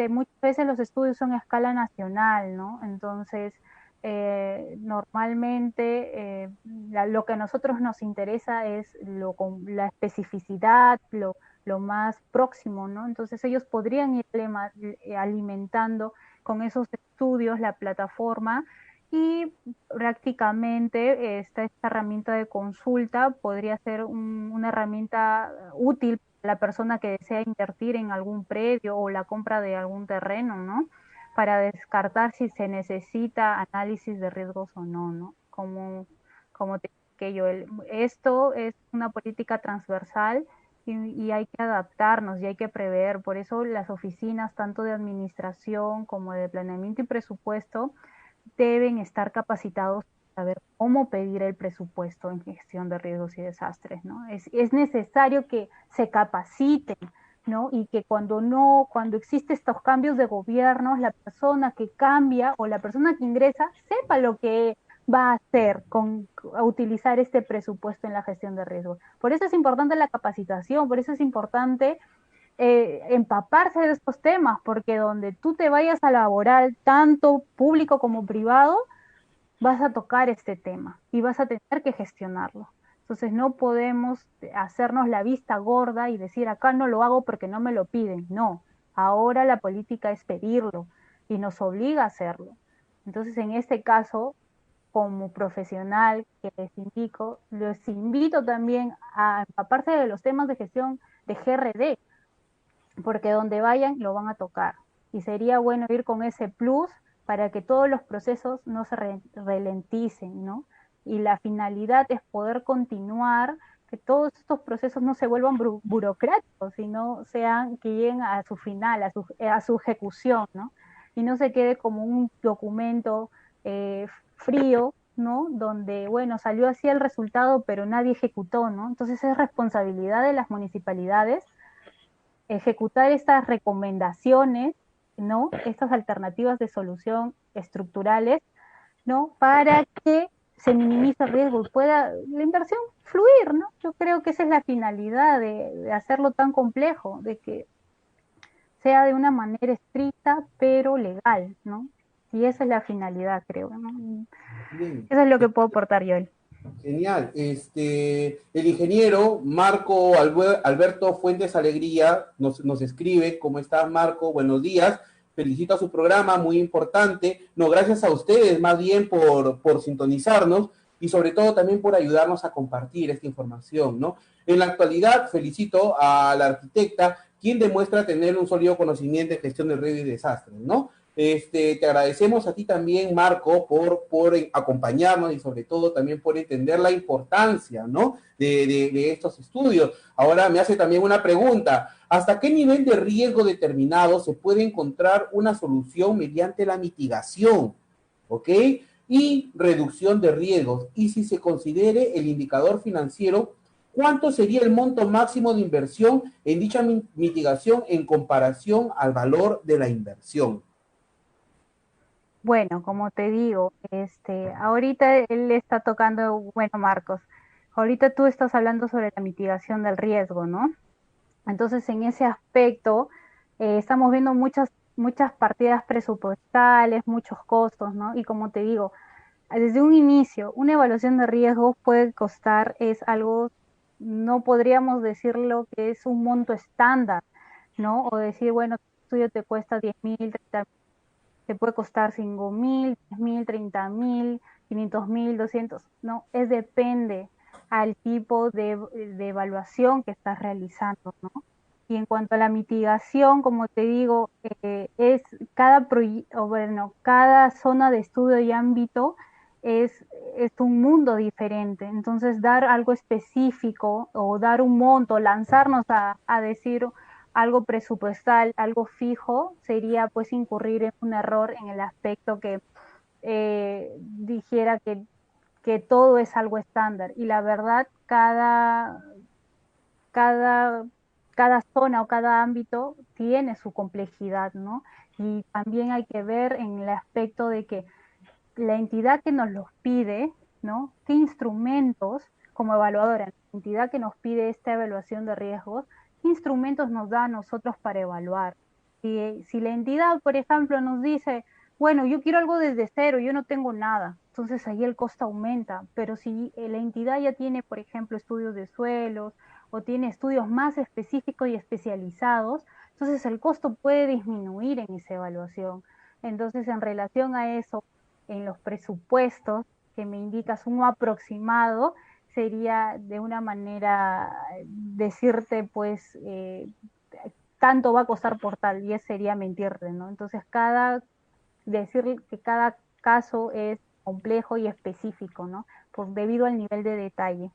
muchas veces los estudios son a escala nacional, ¿no? Entonces, normalmente lo que a nosotros nos interesa es la especificidad, lo más próximo, ¿no? Entonces ellos podrían ir alimentando con esos estudios la plataforma y prácticamente esta herramienta de consulta podría ser una herramienta útil para la persona que desea invertir en algún predio o la compra de algún terreno, ¿no? Para descartar si se necesita análisis de riesgos o no, ¿no? Como te dije yo, esto es una política transversal y hay que adaptarnos y hay que prever. Por eso las oficinas, tanto de administración como de planeamiento y presupuesto, deben estar capacitados para saber cómo pedir el presupuesto en gestión de riesgos y desastres, ¿no? Es necesario que se capaciten, ¿no? Y que cuando existen estos cambios de gobiernos, la persona que cambia o la persona que ingresa sepa lo que va a hacer a utilizar este presupuesto en la gestión de riesgos. Por eso es importante la capacitación, por eso es importante empaparse de estos temas, porque donde tú te vayas a laborar, tanto público como privado, vas a tocar este tema y vas a tener que gestionarlo. Entonces no podemos hacernos la vista gorda y decir acá no lo hago porque no me lo piden. No, ahora la política es pedirlo y nos obliga a hacerlo. Entonces en este caso, como profesional que les invito también a empaparse de los temas de gestión de GRD, porque donde vayan lo van a tocar. Y sería bueno ir con ese plus para que todos los procesos no se ralenticen, ¿no? Y la finalidad es poder continuar, que todos estos procesos no se vuelvan burocráticos, sino que lleguen a su final, a su ejecución, ¿no? Y no se quede como un documento frío, ¿no? Donde, bueno, salió así el resultado, pero nadie ejecutó, ¿no? Entonces es responsabilidad de las municipalidades ejecutar estas recomendaciones, ¿no? Estas alternativas de solución estructurales, ¿no? Para que se minimice el riesgo y pueda la inversión fluir, ¿no? Yo creo que esa es la finalidad de hacerlo tan complejo, de que sea de una manera estricta pero legal, ¿no? Y esa es la finalidad, creo, ¿no? Bien. Eso es lo que puedo aportar yo. Genial. El ingeniero Marco Alberto Fuentes Alegría nos escribe. ¿Cómo estás, Marco? Buenos días. Felicito a su programa, muy importante. No, gracias a ustedes más bien por sintonizarnos y sobre todo también por ayudarnos a compartir esta información, ¿no? En la actualidad, felicito a la arquitecta, quien demuestra tener un sólido conocimiento en gestión de riesgos y desastres, ¿no? Te agradecemos a ti también, Marco, por acompañarnos y sobre todo también por entender la importancia, ¿no? de estos estudios. Ahora me hace también una pregunta. ¿Hasta qué nivel de riesgo determinado se puede encontrar una solución mediante la mitigación? ¿Ok? Y reducción de riesgos. Y si se considere el indicador financiero, ¿cuánto sería el monto máximo de inversión en dicha mitigación en comparación al valor de la inversión? Bueno, como te digo, ahorita él está tocando, bueno, Marcos, ahorita tú estás hablando sobre la mitigación del riesgo, ¿no? Entonces, en ese aspecto, estamos viendo muchas partidas presupuestales, muchos costos, ¿no? Y como te digo, desde un inicio, una evaluación de riesgos puede costar, es algo, no podríamos decirlo que es un monto estándar, ¿no? O decir, bueno, tu estudio te cuesta 10.000, 30.000, te puede costar 5.000, 10.000, 30.000, 500.000, 200, no, depende al tipo de evaluación que estás realizando, ¿no? Y en cuanto a la mitigación, como te digo, es cada zona de estudio y ámbito es un mundo diferente. Entonces, dar algo específico o dar un monto, lanzarnos a decir algo presupuestal, algo fijo, sería pues incurrir en un error en el aspecto que dijera que todo es algo estándar. Y la verdad, cada, cada zona o cada ámbito tiene su complejidad, ¿no? Y también hay que ver en el aspecto de que la entidad que nos los pide, ¿no? ¿Qué instrumentos, como evaluadora, la entidad que nos pide esta evaluación de riesgos, qué instrumentos nos da a nosotros para evaluar? Si la entidad, por ejemplo, nos dice, bueno, yo quiero algo desde cero, yo no tengo nada, entonces ahí el costo aumenta, pero si la entidad ya tiene, por ejemplo, estudios de suelos o tiene estudios más específicos y especializados, entonces el costo puede disminuir en esa evaluación. Entonces, en relación a eso, en los presupuestos que me indicas un aproximado, sería de una manera decirte, pues, tanto va a costar por tal, y eso sería mentirte, ¿no? Entonces, decir que cada caso es complejo y específico, ¿no? Debido al nivel de detalle.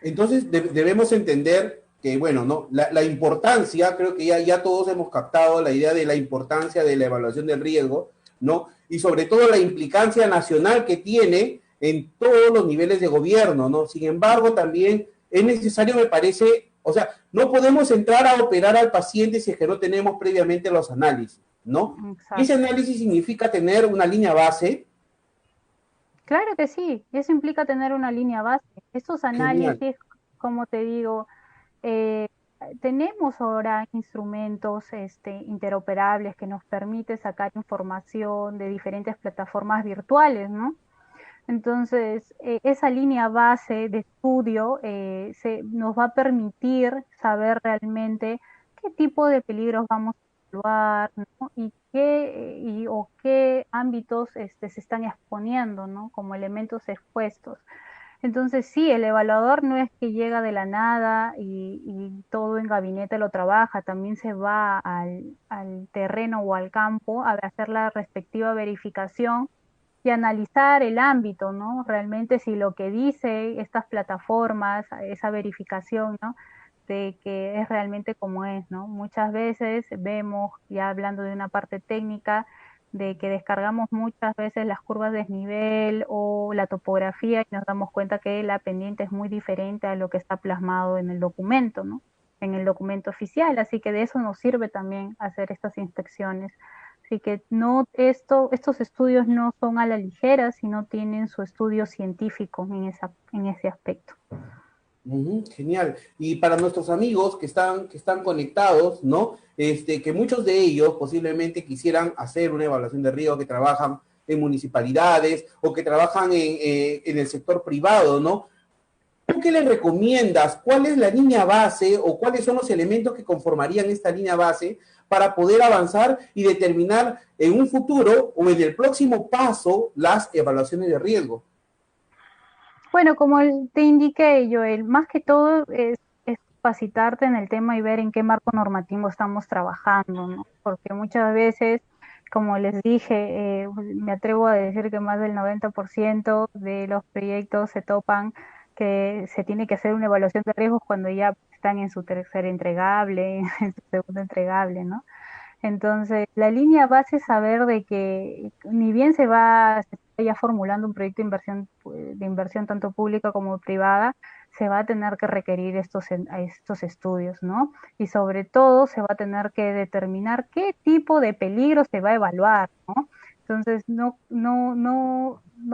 Entonces debemos entender que, bueno, ¿no? La importancia, creo que ya todos hemos captado la idea de la importancia de la evaluación del riesgo, ¿no? Y sobre todo la implicancia nacional que tiene en todos los niveles de gobierno, ¿no? Sin embargo, también es necesario, me parece, O sea, no podemos entrar a operar al paciente si es que no tenemos previamente los análisis, ¿no? Y ese Exacto. análisis significa tener una línea base. Claro que sí, eso implica tener una línea base. Estos Genial. análisis, como te digo, eh, tenemos ahora instrumentos interoperables que nos permiten sacar información de diferentes plataformas virtuales, ¿no? Entonces, esa línea base de estudio nos va a permitir saber realmente qué tipo de peligros vamos a evaluar, ¿no? O qué ámbitos se están exponiendo, ¿no? Como elementos expuestos. Entonces, sí, el evaluador no es que llega de la nada y todo en gabinete lo trabaja, también se va al terreno o al campo a hacer la respectiva verificación y analizar el ámbito, ¿no? Realmente si lo que dice estas plataformas, esa verificación, ¿no? De que es realmente como es, ¿no? Muchas veces vemos, ya hablando de una parte técnica, de que descargamos muchas veces las curvas de desnivel o la topografía y nos damos cuenta que la pendiente es muy diferente a lo que está plasmado en el documento, ¿no? En el documento oficial, así que de eso nos sirve también hacer estas inspecciones. Así que no, estos estudios no son a la ligera, sino tienen su estudio científico en ese aspecto. Ujú, genial. Y para nuestros amigos que están conectados, ¿no? Que muchos de ellos posiblemente quisieran hacer una evaluación de riesgo, que trabajan en municipalidades o que trabajan en el sector privado, ¿no? ¿Tú qué les recomiendas? ¿Cuál es la línea base o cuáles son los elementos que conformarían esta línea base para poder avanzar y determinar en un futuro o en el próximo paso las evaluaciones de riesgo? Bueno, como te indiqué, Joel, más que todo es capacitarte en el tema y ver en qué marco normativo estamos trabajando, ¿no? Porque muchas veces, como les dije, me atrevo a decir que más del 90% de los proyectos se topan que se tiene que hacer una evaluación de riesgos cuando ya están en su tercer entregable, en su segundo entregable, ¿no? Entonces, la línea base es saber de que ni bien se está ya formulando un proyecto de inversión tanto pública como privada, se va a tener que requerir estos estudios, ¿no? Y sobre todo se va a tener que determinar qué tipo de peligro se va a evaluar, ¿no? Entonces, no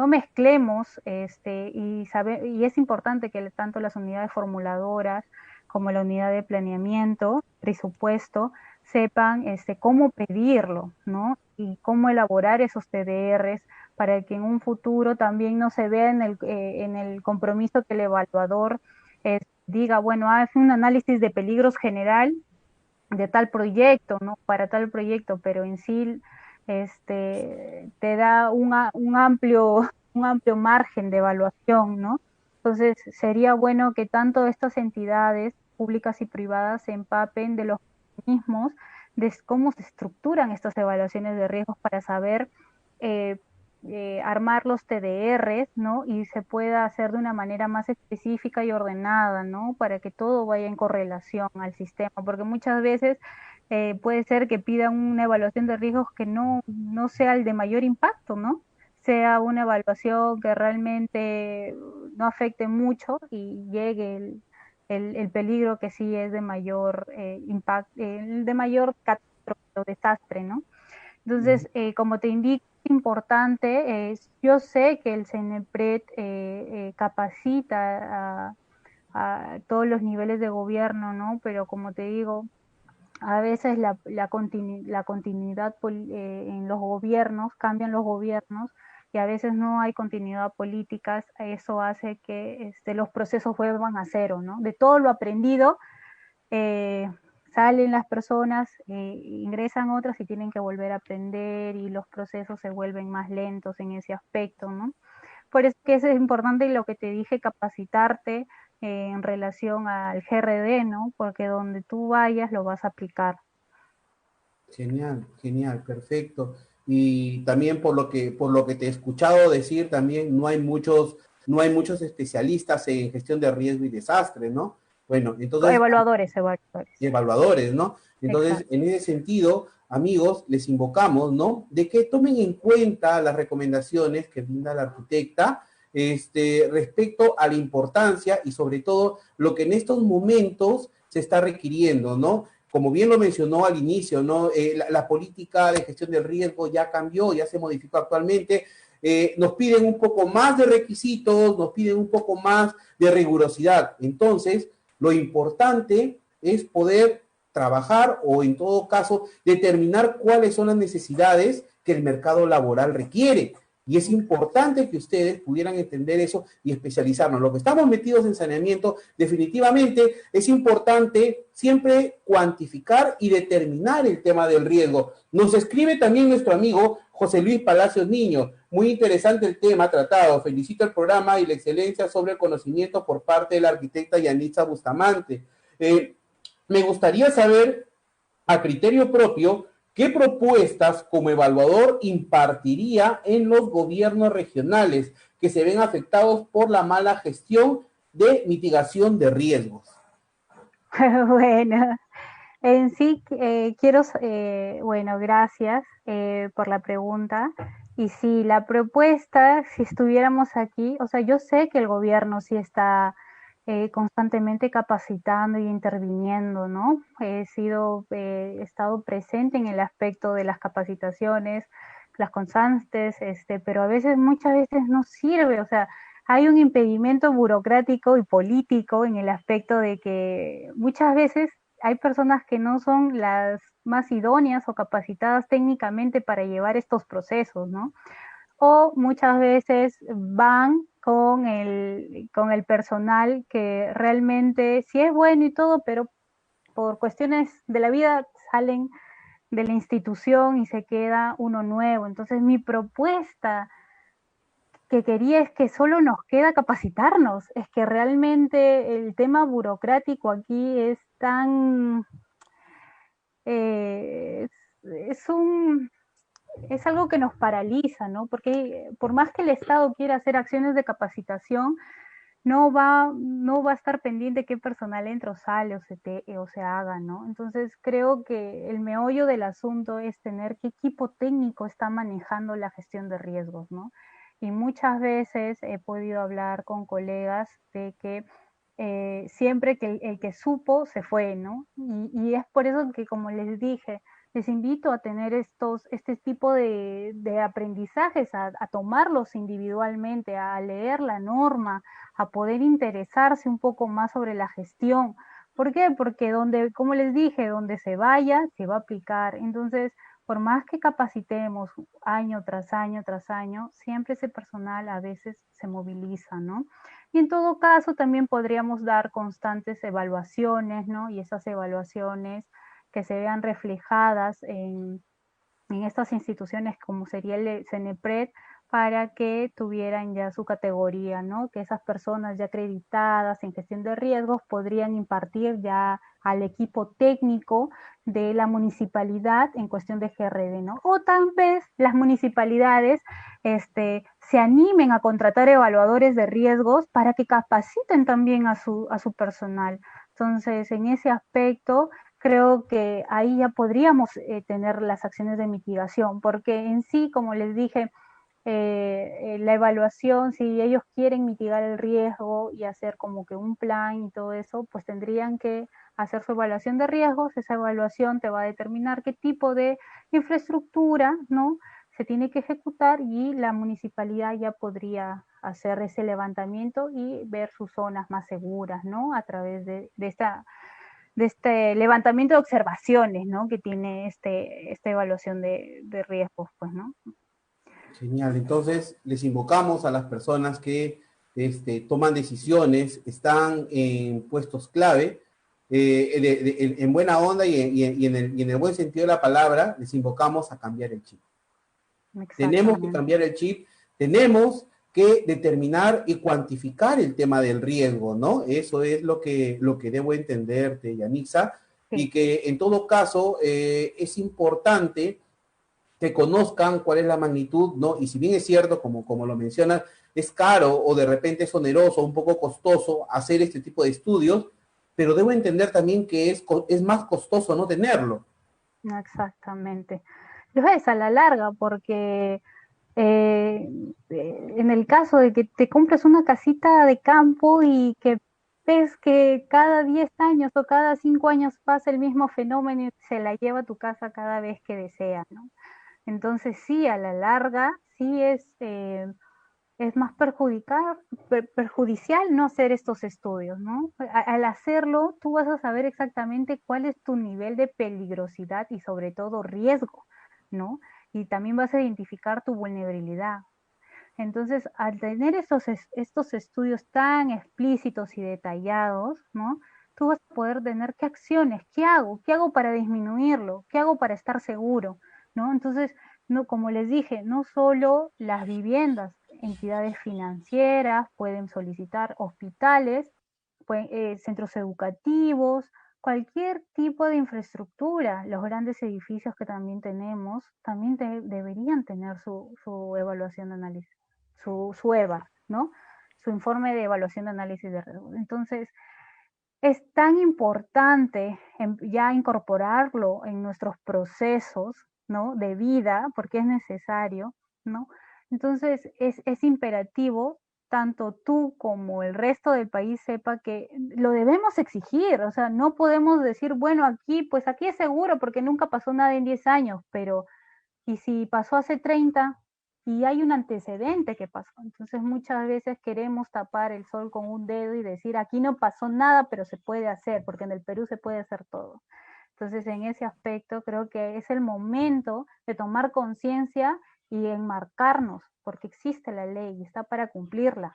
mezclemos, y es importante que tanto las unidades formuladoras como la unidad de planeamiento, presupuesto, sepan cómo pedirlo, ¿no? Y cómo elaborar esos TDRs para que en un futuro también no se vea en el compromiso que el evaluador diga, bueno, hace un análisis de peligros general de tal proyecto, ¿no? Para tal proyecto, pero en sí te da un amplio margen de evaluación, ¿no? Entonces, sería bueno que tanto estas entidades públicas y privadas se empapen de los mismos, de cómo se estructuran estas evaluaciones de riesgos para saber eh, armar los TDRs, ¿no? Y se pueda hacer de una manera más específica y ordenada, ¿no? Para que todo vaya en correlación al sistema, porque muchas veces puede ser que pidan una evaluación de riesgos que no sea el de mayor impacto, ¿no? Sea una evaluación que realmente no afecte mucho y llegue el peligro que sí es de mayor impacto, el de mayor catástrofe o desastre, ¿no? Entonces, como te indico, es importante, yo sé que el CENEPRED capacita a todos los niveles de gobierno, ¿no? Pero como te digo, a veces la continuidad en los gobiernos, cambian los gobiernos y a veces no hay continuidad política, eso hace que los procesos vuelvan a cero, ¿no? De todo lo aprendido, eh, salen las personas, ingresan otras y tienen que volver a aprender y los procesos se vuelven más lentos en ese aspecto, ¿no? Por eso que es importante lo que te dije, capacitarte en relación al GRD, ¿no? Porque donde tú vayas lo vas a aplicar. Genial, genial, perfecto. Y también por lo que te he escuchado decir, también no hay muchos especialistas en gestión de riesgo y desastre, ¿no? Bueno, entonces, Evaluadores. evaluadores, ¿no? Entonces, Exacto. en ese sentido, amigos, les invocamos, ¿no? De que tomen en cuenta las recomendaciones que brinda la arquitecta, respecto a la importancia y sobre todo lo que en estos momentos se está requiriendo, ¿no? Como bien lo mencionó al inicio, ¿no? La política de gestión del riesgo ya cambió, ya se modificó actualmente. Nos piden un poco más de requisitos, nos piden un poco más de rigurosidad. Entonces, lo importante es poder trabajar o en todo caso determinar cuáles son las necesidades que el mercado laboral requiere. Y es importante que ustedes pudieran entender eso y especializarnos. Los que estamos metidos en saneamiento, definitivamente es importante siempre cuantificar y determinar el tema del riesgo. Nos escribe también nuestro amigo José Luis Palacios Niño. Muy interesante el tema tratado. Felicito el programa y la excelencia sobre el conocimiento por parte de la arquitecta Yanitza Bustamante. Me gustaría saber, a criterio propio, ¿qué propuestas como evaluador impartiría en los gobiernos regionales que se ven afectados por la mala gestión de mitigación de riesgos? Bueno, en sí quiero, bueno, gracias por la pregunta. Y sí, la propuesta, si estuviéramos aquí, o sea, yo sé que el gobierno sí está constantemente capacitando y interviniendo, ¿no? He estado presente en el aspecto de las capacitaciones, las constantes, pero a veces, muchas veces no sirve, o sea, hay un impedimento burocrático y político en el aspecto de que muchas veces hay personas que no son las más idóneas o capacitadas técnicamente para llevar estos procesos, ¿no? O muchas veces van con el personal que realmente sí es bueno y todo, pero por cuestiones de la vida salen de la institución y se queda uno nuevo. Entonces mi propuesta que quería es que solo nos queda capacitarnos, es que realmente el tema burocrático aquí es tan... Eh, es un es algo que nos paraliza, ¿no? Porque por más que el Estado quiera hacer acciones de capacitación, no va a estar pendiente qué personal entra o sale o se haga, ¿no? Entonces creo que el meollo del asunto es tener qué equipo técnico está manejando la gestión de riesgos, ¿no? Y muchas veces he podido hablar con colegas de que siempre que el que supo se fue, ¿no? Y es por eso que, como les dije, les invito a tener este tipo de aprendizajes, a tomarlos individualmente, a leer la norma, a poder interesarse un poco más sobre la gestión. ¿Por qué? Porque donde, como les dije, donde se vaya, se va a aplicar. Entonces, por más que capacitemos año tras año tras año, siempre ese personal a veces se moviliza, ¿no? Y en todo caso, también podríamos dar constantes evaluaciones, ¿no? Y esas evaluaciones que se vean reflejadas en estas instituciones como sería el CENEPRED para que tuvieran ya su categoría, ¿no? Que esas personas ya acreditadas en gestión de riesgos podrían impartir ya al equipo técnico de la municipalidad en cuestión de GRD, ¿no? O tal vez las municipalidades se animen a contratar evaluadores de riesgos para que capaciten también a su personal. Entonces, en ese aspecto, creo que ahí ya podríamos tener las acciones de mitigación, porque en sí, como les dije, la evaluación, si ellos quieren mitigar el riesgo y hacer como que un plan y todo eso, pues tendrían que hacer su evaluación de riesgos. Esa evaluación te va a determinar qué tipo de infraestructura, ¿no?, se tiene que ejecutar, y la municipalidad ya podría hacer ese levantamiento y ver sus zonas más seguras, ¿no?, a través de este levantamiento de observaciones, ¿no?, que tiene esta evaluación de riesgos, pues, ¿no? Genial, entonces les invocamos a las personas que toman decisiones, están en puestos clave, en buena onda y en el buen sentido de la palabra, les invocamos a cambiar el chip. Tenemos que cambiar el chip, tenemos que determinar y cuantificar el tema del riesgo, ¿no? Eso es lo que debo entenderte, Yanixa, sí. Y que en todo caso es importante que conozcan cuál es la magnitud, ¿no? Y si bien es cierto, como lo mencionas, es caro o de repente es oneroso, un poco costoso hacer este tipo de estudios, pero debo entender también que es más costoso no tenerlo. Exactamente. Lo es a la larga, porque en el caso de que te compres una casita de campo y que ves que cada 10 años o cada 5 años pasa el mismo fenómeno y se la lleva a tu casa cada vez que desea, ¿no? Entonces sí, a la larga, sí es más perjudicial no hacer estos estudios, ¿no? Al hacerlo, tú vas a saber exactamente cuál es tu nivel de peligrosidad y sobre todo riesgo, ¿no? Y también vas a identificar tu vulnerabilidad. Entonces, al tener estos estudios tan explícitos y detallados, ¿no? Tú vas a poder tener qué acciones, qué hago para disminuirlo, qué hago para estar seguro, ¿no? Entonces, no, como les dije, no solo las viviendas, entidades financieras pueden solicitar, hospitales, centros educativos, cualquier tipo de infraestructura, los grandes edificios que también tenemos, también deberían tener su evaluación de análisis, su EVA, ¿no? Su informe de evaluación de análisis de riesgo. Entonces, es tan importante ya incorporarlo en nuestros procesos, ¿no? De vida, porque es necesario, ¿no? Entonces, es imperativo tanto tú como el resto del país sepa que lo debemos exigir, o sea, no podemos decir, bueno, aquí, pues aquí es seguro porque nunca pasó nada en 10 años, pero y si pasó hace 30 y hay un antecedente que pasó. Entonces muchas veces queremos tapar el sol con un dedo y decir, aquí no pasó nada, pero se puede hacer, porque en el Perú se puede hacer todo. Entonces en ese aspecto creo que es el momento de tomar conciencia y enmarcarnos, porque existe la ley y está para cumplirla.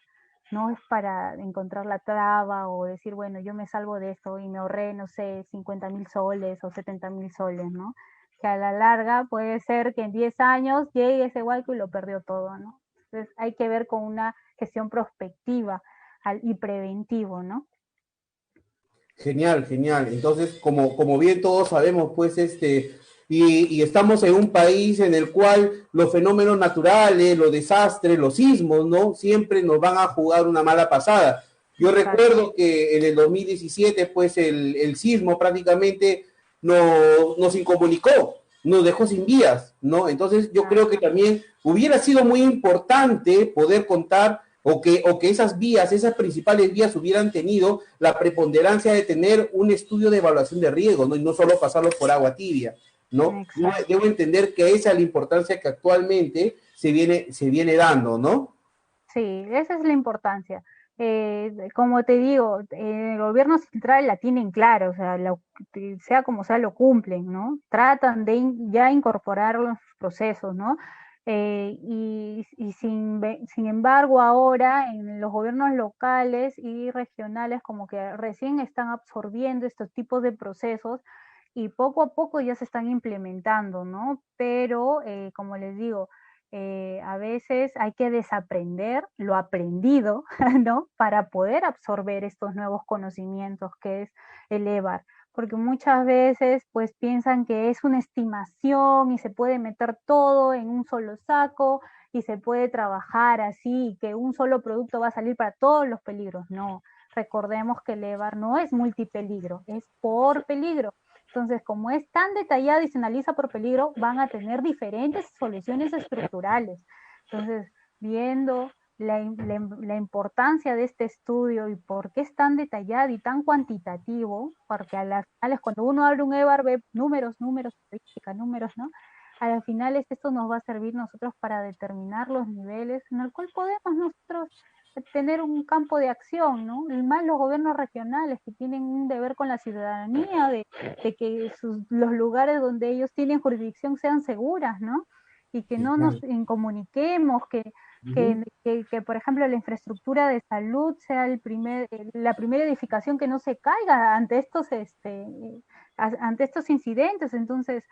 No es para encontrar la traba o decir, bueno, yo me salvo de esto y me ahorré, no sé, 50.000 soles o 70.000 soles, ¿no? Que a la larga puede ser que en 10 años llegue ese hueco y lo perdió todo, ¿no? Entonces hay que ver con una gestión prospectiva y preventivo, ¿no? Genial, genial. Entonces, como bien todos sabemos, pues, y estamos en un país en el cual los fenómenos naturales, los desastres, los sismos, ¿no? Siempre nos van a jugar una mala pasada. Yo Exacto. recuerdo que en el 2017, pues, el sismo prácticamente nos incomunicó, nos dejó sin vías, ¿no? Entonces, yo creo que también hubiera sido muy importante poder contar o que esas vías, esas principales vías hubieran tenido la preponderancia de tener un estudio de evaluación de riesgo, ¿no? Y no solo pasarlo por agua tibia, ¿no? Debo entender que esa es la importancia que actualmente se viene dando, ¿no? Sí, esa es la importancia. Como te digo, el gobierno central la tienen clara, o sea, sea como sea, lo cumplen, ¿no? Tratan de ya incorporar los procesos, ¿no? Sin embargo, ahora en los gobiernos locales y regionales como que recién están absorbiendo estos tipos de procesos y poco a poco ya se están implementando, ¿no? Pero, como les digo, a veces hay que desaprender lo aprendido, ¿no? Para poder absorber estos nuevos conocimientos que es el EVAR, porque muchas veces pues piensan que es una estimación y se puede meter todo en un solo saco y se puede trabajar así, que un solo producto va a salir para todos los peligros. No, recordemos que el EVAR no es multipeligro, es por peligro. Entonces, como es tan detallado y se analiza por peligro, van a tener diferentes soluciones estructurales. Entonces, viendo la importancia de este estudio y por qué es tan detallado y tan cuantitativo, porque a las finales cuando uno abre un EVAR ve números, números, estadística, números, ¿no? A las finales esto nos va a servir nosotros para determinar los niveles en el cual podemos nosotros tener un campo de acción, ¿no? Y más los gobiernos regionales que tienen un deber con la ciudadanía de que los lugares donde ellos tienen jurisdicción sean seguras, ¿no? Y que no nos incomuniquemos, por ejemplo la infraestructura de salud sea la primera edificación que no se caiga ante estos incidentes. Entonces,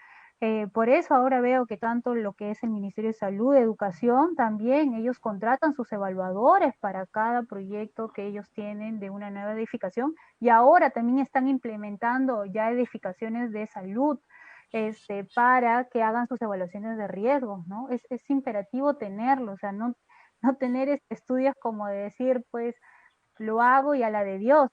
por eso ahora veo que tanto lo que es el Ministerio de Salud, Educación, también ellos contratan sus evaluadores para cada proyecto que ellos tienen de una nueva edificación y ahora también están implementando ya edificaciones de salud para que hagan sus evaluaciones de riesgos, ¿no? Es imperativo tenerlo, o sea, no tener estudios como de decir, pues, lo hago y a la de Dios,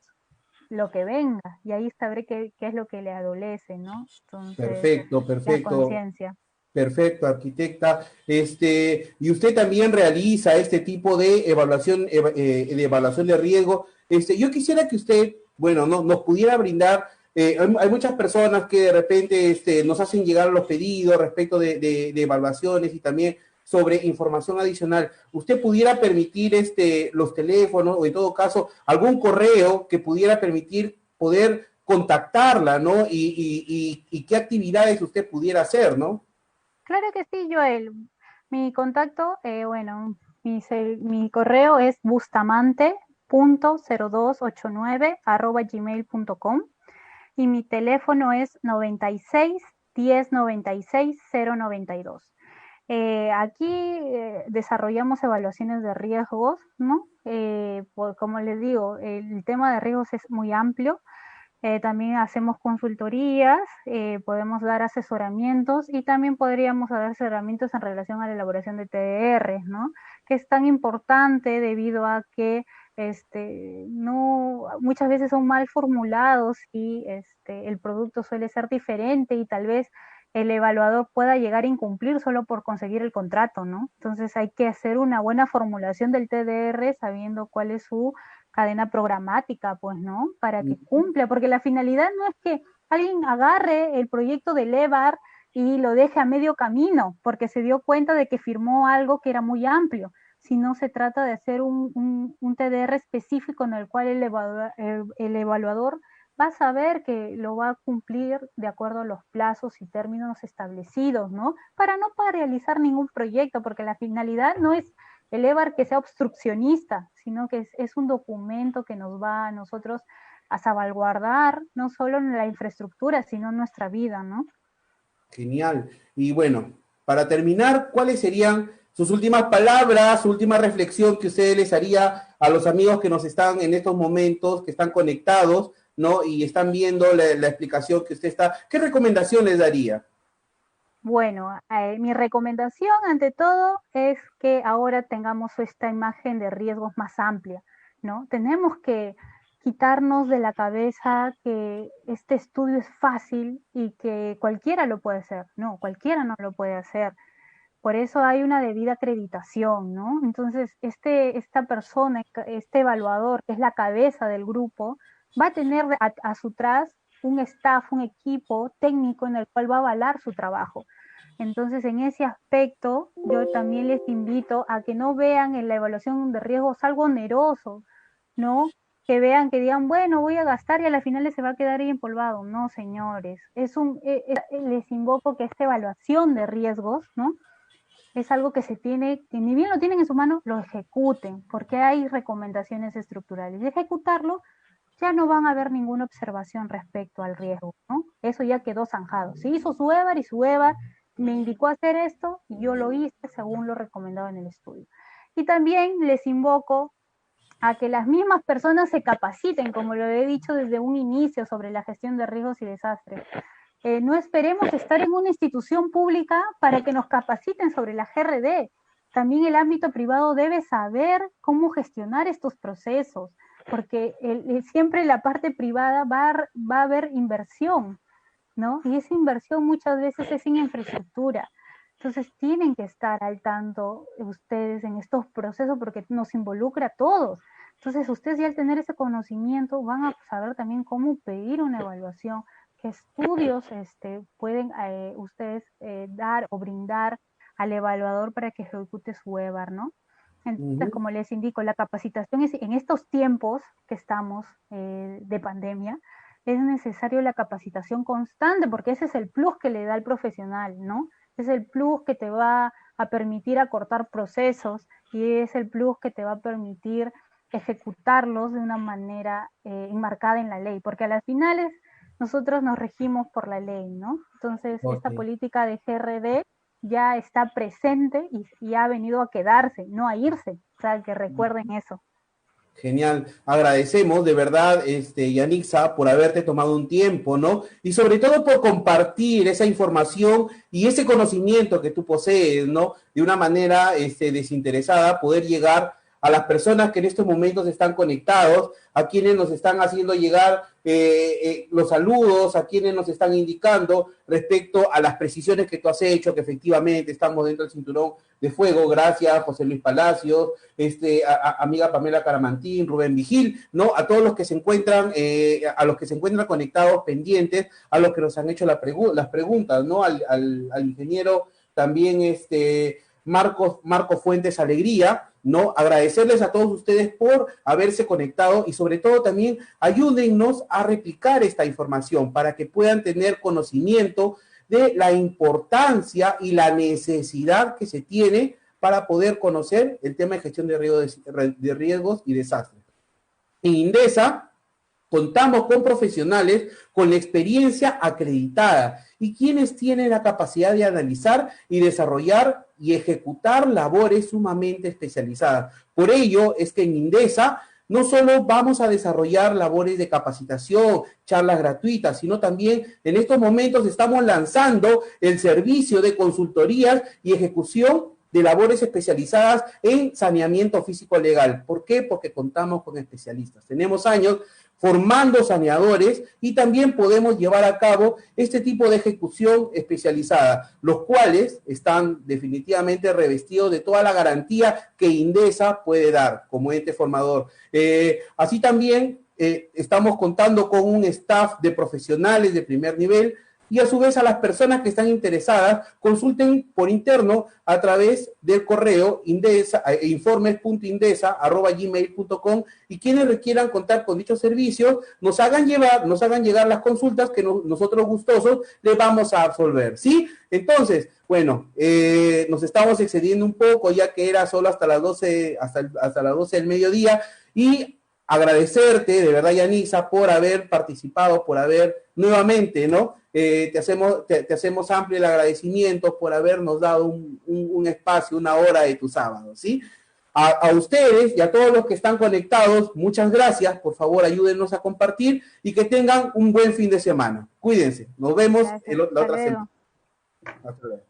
lo que venga, y ahí sabré qué es lo que le adolece, ¿no? Entonces, Perfecto, la perfecto. conciencia. Perfecto, arquitecta. Y usted también realiza este tipo de evaluación de riesgo. Yo quisiera que usted, bueno, nos pudiera brindar. Hay muchas personas que de repente nos hacen llegar los pedidos respecto de evaluaciones y también sobre información adicional. ¿Usted pudiera permitir los teléfonos o en todo caso algún correo que pudiera permitir poder contactarla, ¿no? Y qué actividades usted pudiera hacer, ¿no? Claro que sí, Joel. Mi contacto, bueno, mi correo es bustamante.0289@gmail.com y mi teléfono es 96 10 96 092. Aquí desarrollamos evaluaciones de riesgos, ¿no? Como les digo, el tema de riesgos es muy amplio. También hacemos consultorías, podemos dar asesoramientos y también podríamos dar asesoramientos en relación a la elaboración de TDRs, ¿no? Que es tan importante debido a que no, muchas veces son mal formulados y el producto suele ser diferente y tal vez el evaluador pueda llegar a incumplir solo por conseguir el contrato, ¿no? Entonces hay que hacer una buena formulación del TDR sabiendo cuál es su cadena programática, pues, ¿no? Para que cumpla, porque la finalidad no es que alguien agarre el proyecto de Levar y lo deje a medio camino, porque se dio cuenta de que firmó algo que era muy amplio, sino se trata de hacer un TDR específico en el cual el evaluador va a saber que lo va a cumplir de acuerdo a los plazos y términos establecidos, ¿no? Para no paralizar ningún proyecto, porque la finalidad no es el EVAR que sea obstruccionista, sino que es un documento que nos va a nosotros a salvaguardar no solo en la infraestructura, sino en nuestra vida, ¿no? Genial. Y bueno, para terminar, ¿cuáles serían sus últimas palabras, su última reflexión que usted les haría a los amigos que nos están en estos momentos, que están conectados, ¿no? Y están viendo la explicación que usted está. ¿Qué recomendación les daría? Bueno, mi recomendación ante todo es que ahora tengamos esta imagen de riesgos más amplia, ¿no? Tenemos que quitarnos de la cabeza que este estudio es fácil y que cualquiera lo puede hacer. No, cualquiera no lo puede hacer. Por eso hay una debida acreditación, ¿no? Entonces, esta persona, este evaluador, que es la cabeza del grupo, va a tener a su tras un staff, un equipo técnico en el cual va a avalar su trabajo. Entonces, en ese aspecto, yo también les invito a que no vean en la evaluación de riesgos algo oneroso, ¿no? Que vean, que digan, bueno, voy a gastar y a la final se va a quedar ahí empolvado. No, señores, les invoco que esta evaluación de riesgos, ¿no? Es algo que se tiene, que ni bien lo tienen en su mano, lo ejecuten, porque hay recomendaciones estructurales. Y ejecutarlo, ya no van a haber ninguna observación respecto al riesgo, ¿no? Eso ya quedó zanjado. Se hizo su EVAR y su EVAR me indicó hacer esto y yo lo hice según lo recomendado en el estudio. Y también les invoco a que las mismas personas se capaciten, como lo he dicho desde un inicio, sobre la gestión de riesgos y desastres. No esperemos estar en una institución pública para que nos capaciten sobre la GRD. También el ámbito privado debe saber cómo gestionar estos procesos, porque siempre la parte privada va a haber inversión, ¿no? Y esa inversión muchas veces es en infraestructura. Entonces tienen que estar al tanto ustedes en estos procesos porque nos involucra a todos. Entonces ustedes ya al tener ese conocimiento van a saber también cómo pedir una evaluación, qué estudios pueden ustedes dar o brindar al evaluador para que ejecute su EVAR, ¿no? Entonces, como les indico, la capacitación es, en estos tiempos que estamos de pandemia, es necesario la capacitación constante, porque ese es el plus que le da el profesional, ¿no? Es el plus que te va a permitir acortar procesos y es el plus que te va a permitir ejecutarlos de una manera enmarcada en la ley, porque a las finales nosotros nos regimos por la ley, ¿no? Entonces, esta política de GRD ya está presente y ha venido a quedarse, no a irse. O sea, que recuerden eso. Genial, agradecemos de verdad, Yanixa, por haberte tomado un tiempo, ¿no? Y sobre todo por compartir esa información y ese conocimiento que tú posees, ¿no? De una manera desinteresada, poder llegar a las personas que en estos momentos están conectados, a quienes nos están haciendo llegar los saludos, a quienes nos están indicando respecto a las precisiones que tú has hecho, que efectivamente estamos dentro del cinturón de fuego. Gracias, José Luis Palacios, amiga Pamela Caramantín, Rubén Vigil, ¿no? A todos los que se encuentran, conectados, pendientes, a los que nos han hecho las preguntas, ¿no? Al ingeniero también, Marco Fuentes Alegría, ¿no? Agradecerles a todos ustedes por haberse conectado y sobre todo también ayúdennos a replicar esta información para que puedan tener conocimiento de la importancia y la necesidad que se tiene para poder conocer el tema de gestión de riesgos y desastres. En INDESA contamos con profesionales con la experiencia acreditada y quienes tienen la capacidad de analizar y desarrollar y ejecutar labores sumamente especializadas. Por ello es que en INDESA no solo vamos a desarrollar labores de capacitación, charlas gratuitas, sino también en estos momentos estamos lanzando el servicio de consultorías y ejecución de labores especializadas en saneamiento físico legal. ¿Por qué? Porque contamos con especialistas. Tenemos años formando saneadores y también podemos llevar a cabo este tipo de ejecución especializada, los cuales están definitivamente revestidos de toda la garantía que INDESA puede dar como ente formador. Así también estamos contando con un staff de profesionales de primer nivel y a su vez a las personas que están interesadas consulten por interno a través del correo informes.indesa@gmail.com y quienes requieran contar con dichos servicios nos hagan llegar las consultas que nosotros gustosos les vamos a absolver, ¿sí? Entonces, bueno, nos estamos excediendo un poco ya que era solo hasta las 12, hasta las 12 del mediodía y agradecerte de verdad, Yanisa, por haber participado, por haber nuevamente, ¿no? Te hacemos amplio el agradecimiento por habernos dado un espacio, una hora de tu sábado, ¿sí? A ustedes y a todos los que están conectados, muchas gracias. Por favor, ayúdenos a compartir y que tengan un buen fin de semana. Cuídense. Nos vemos la otra semana. Hasta luego.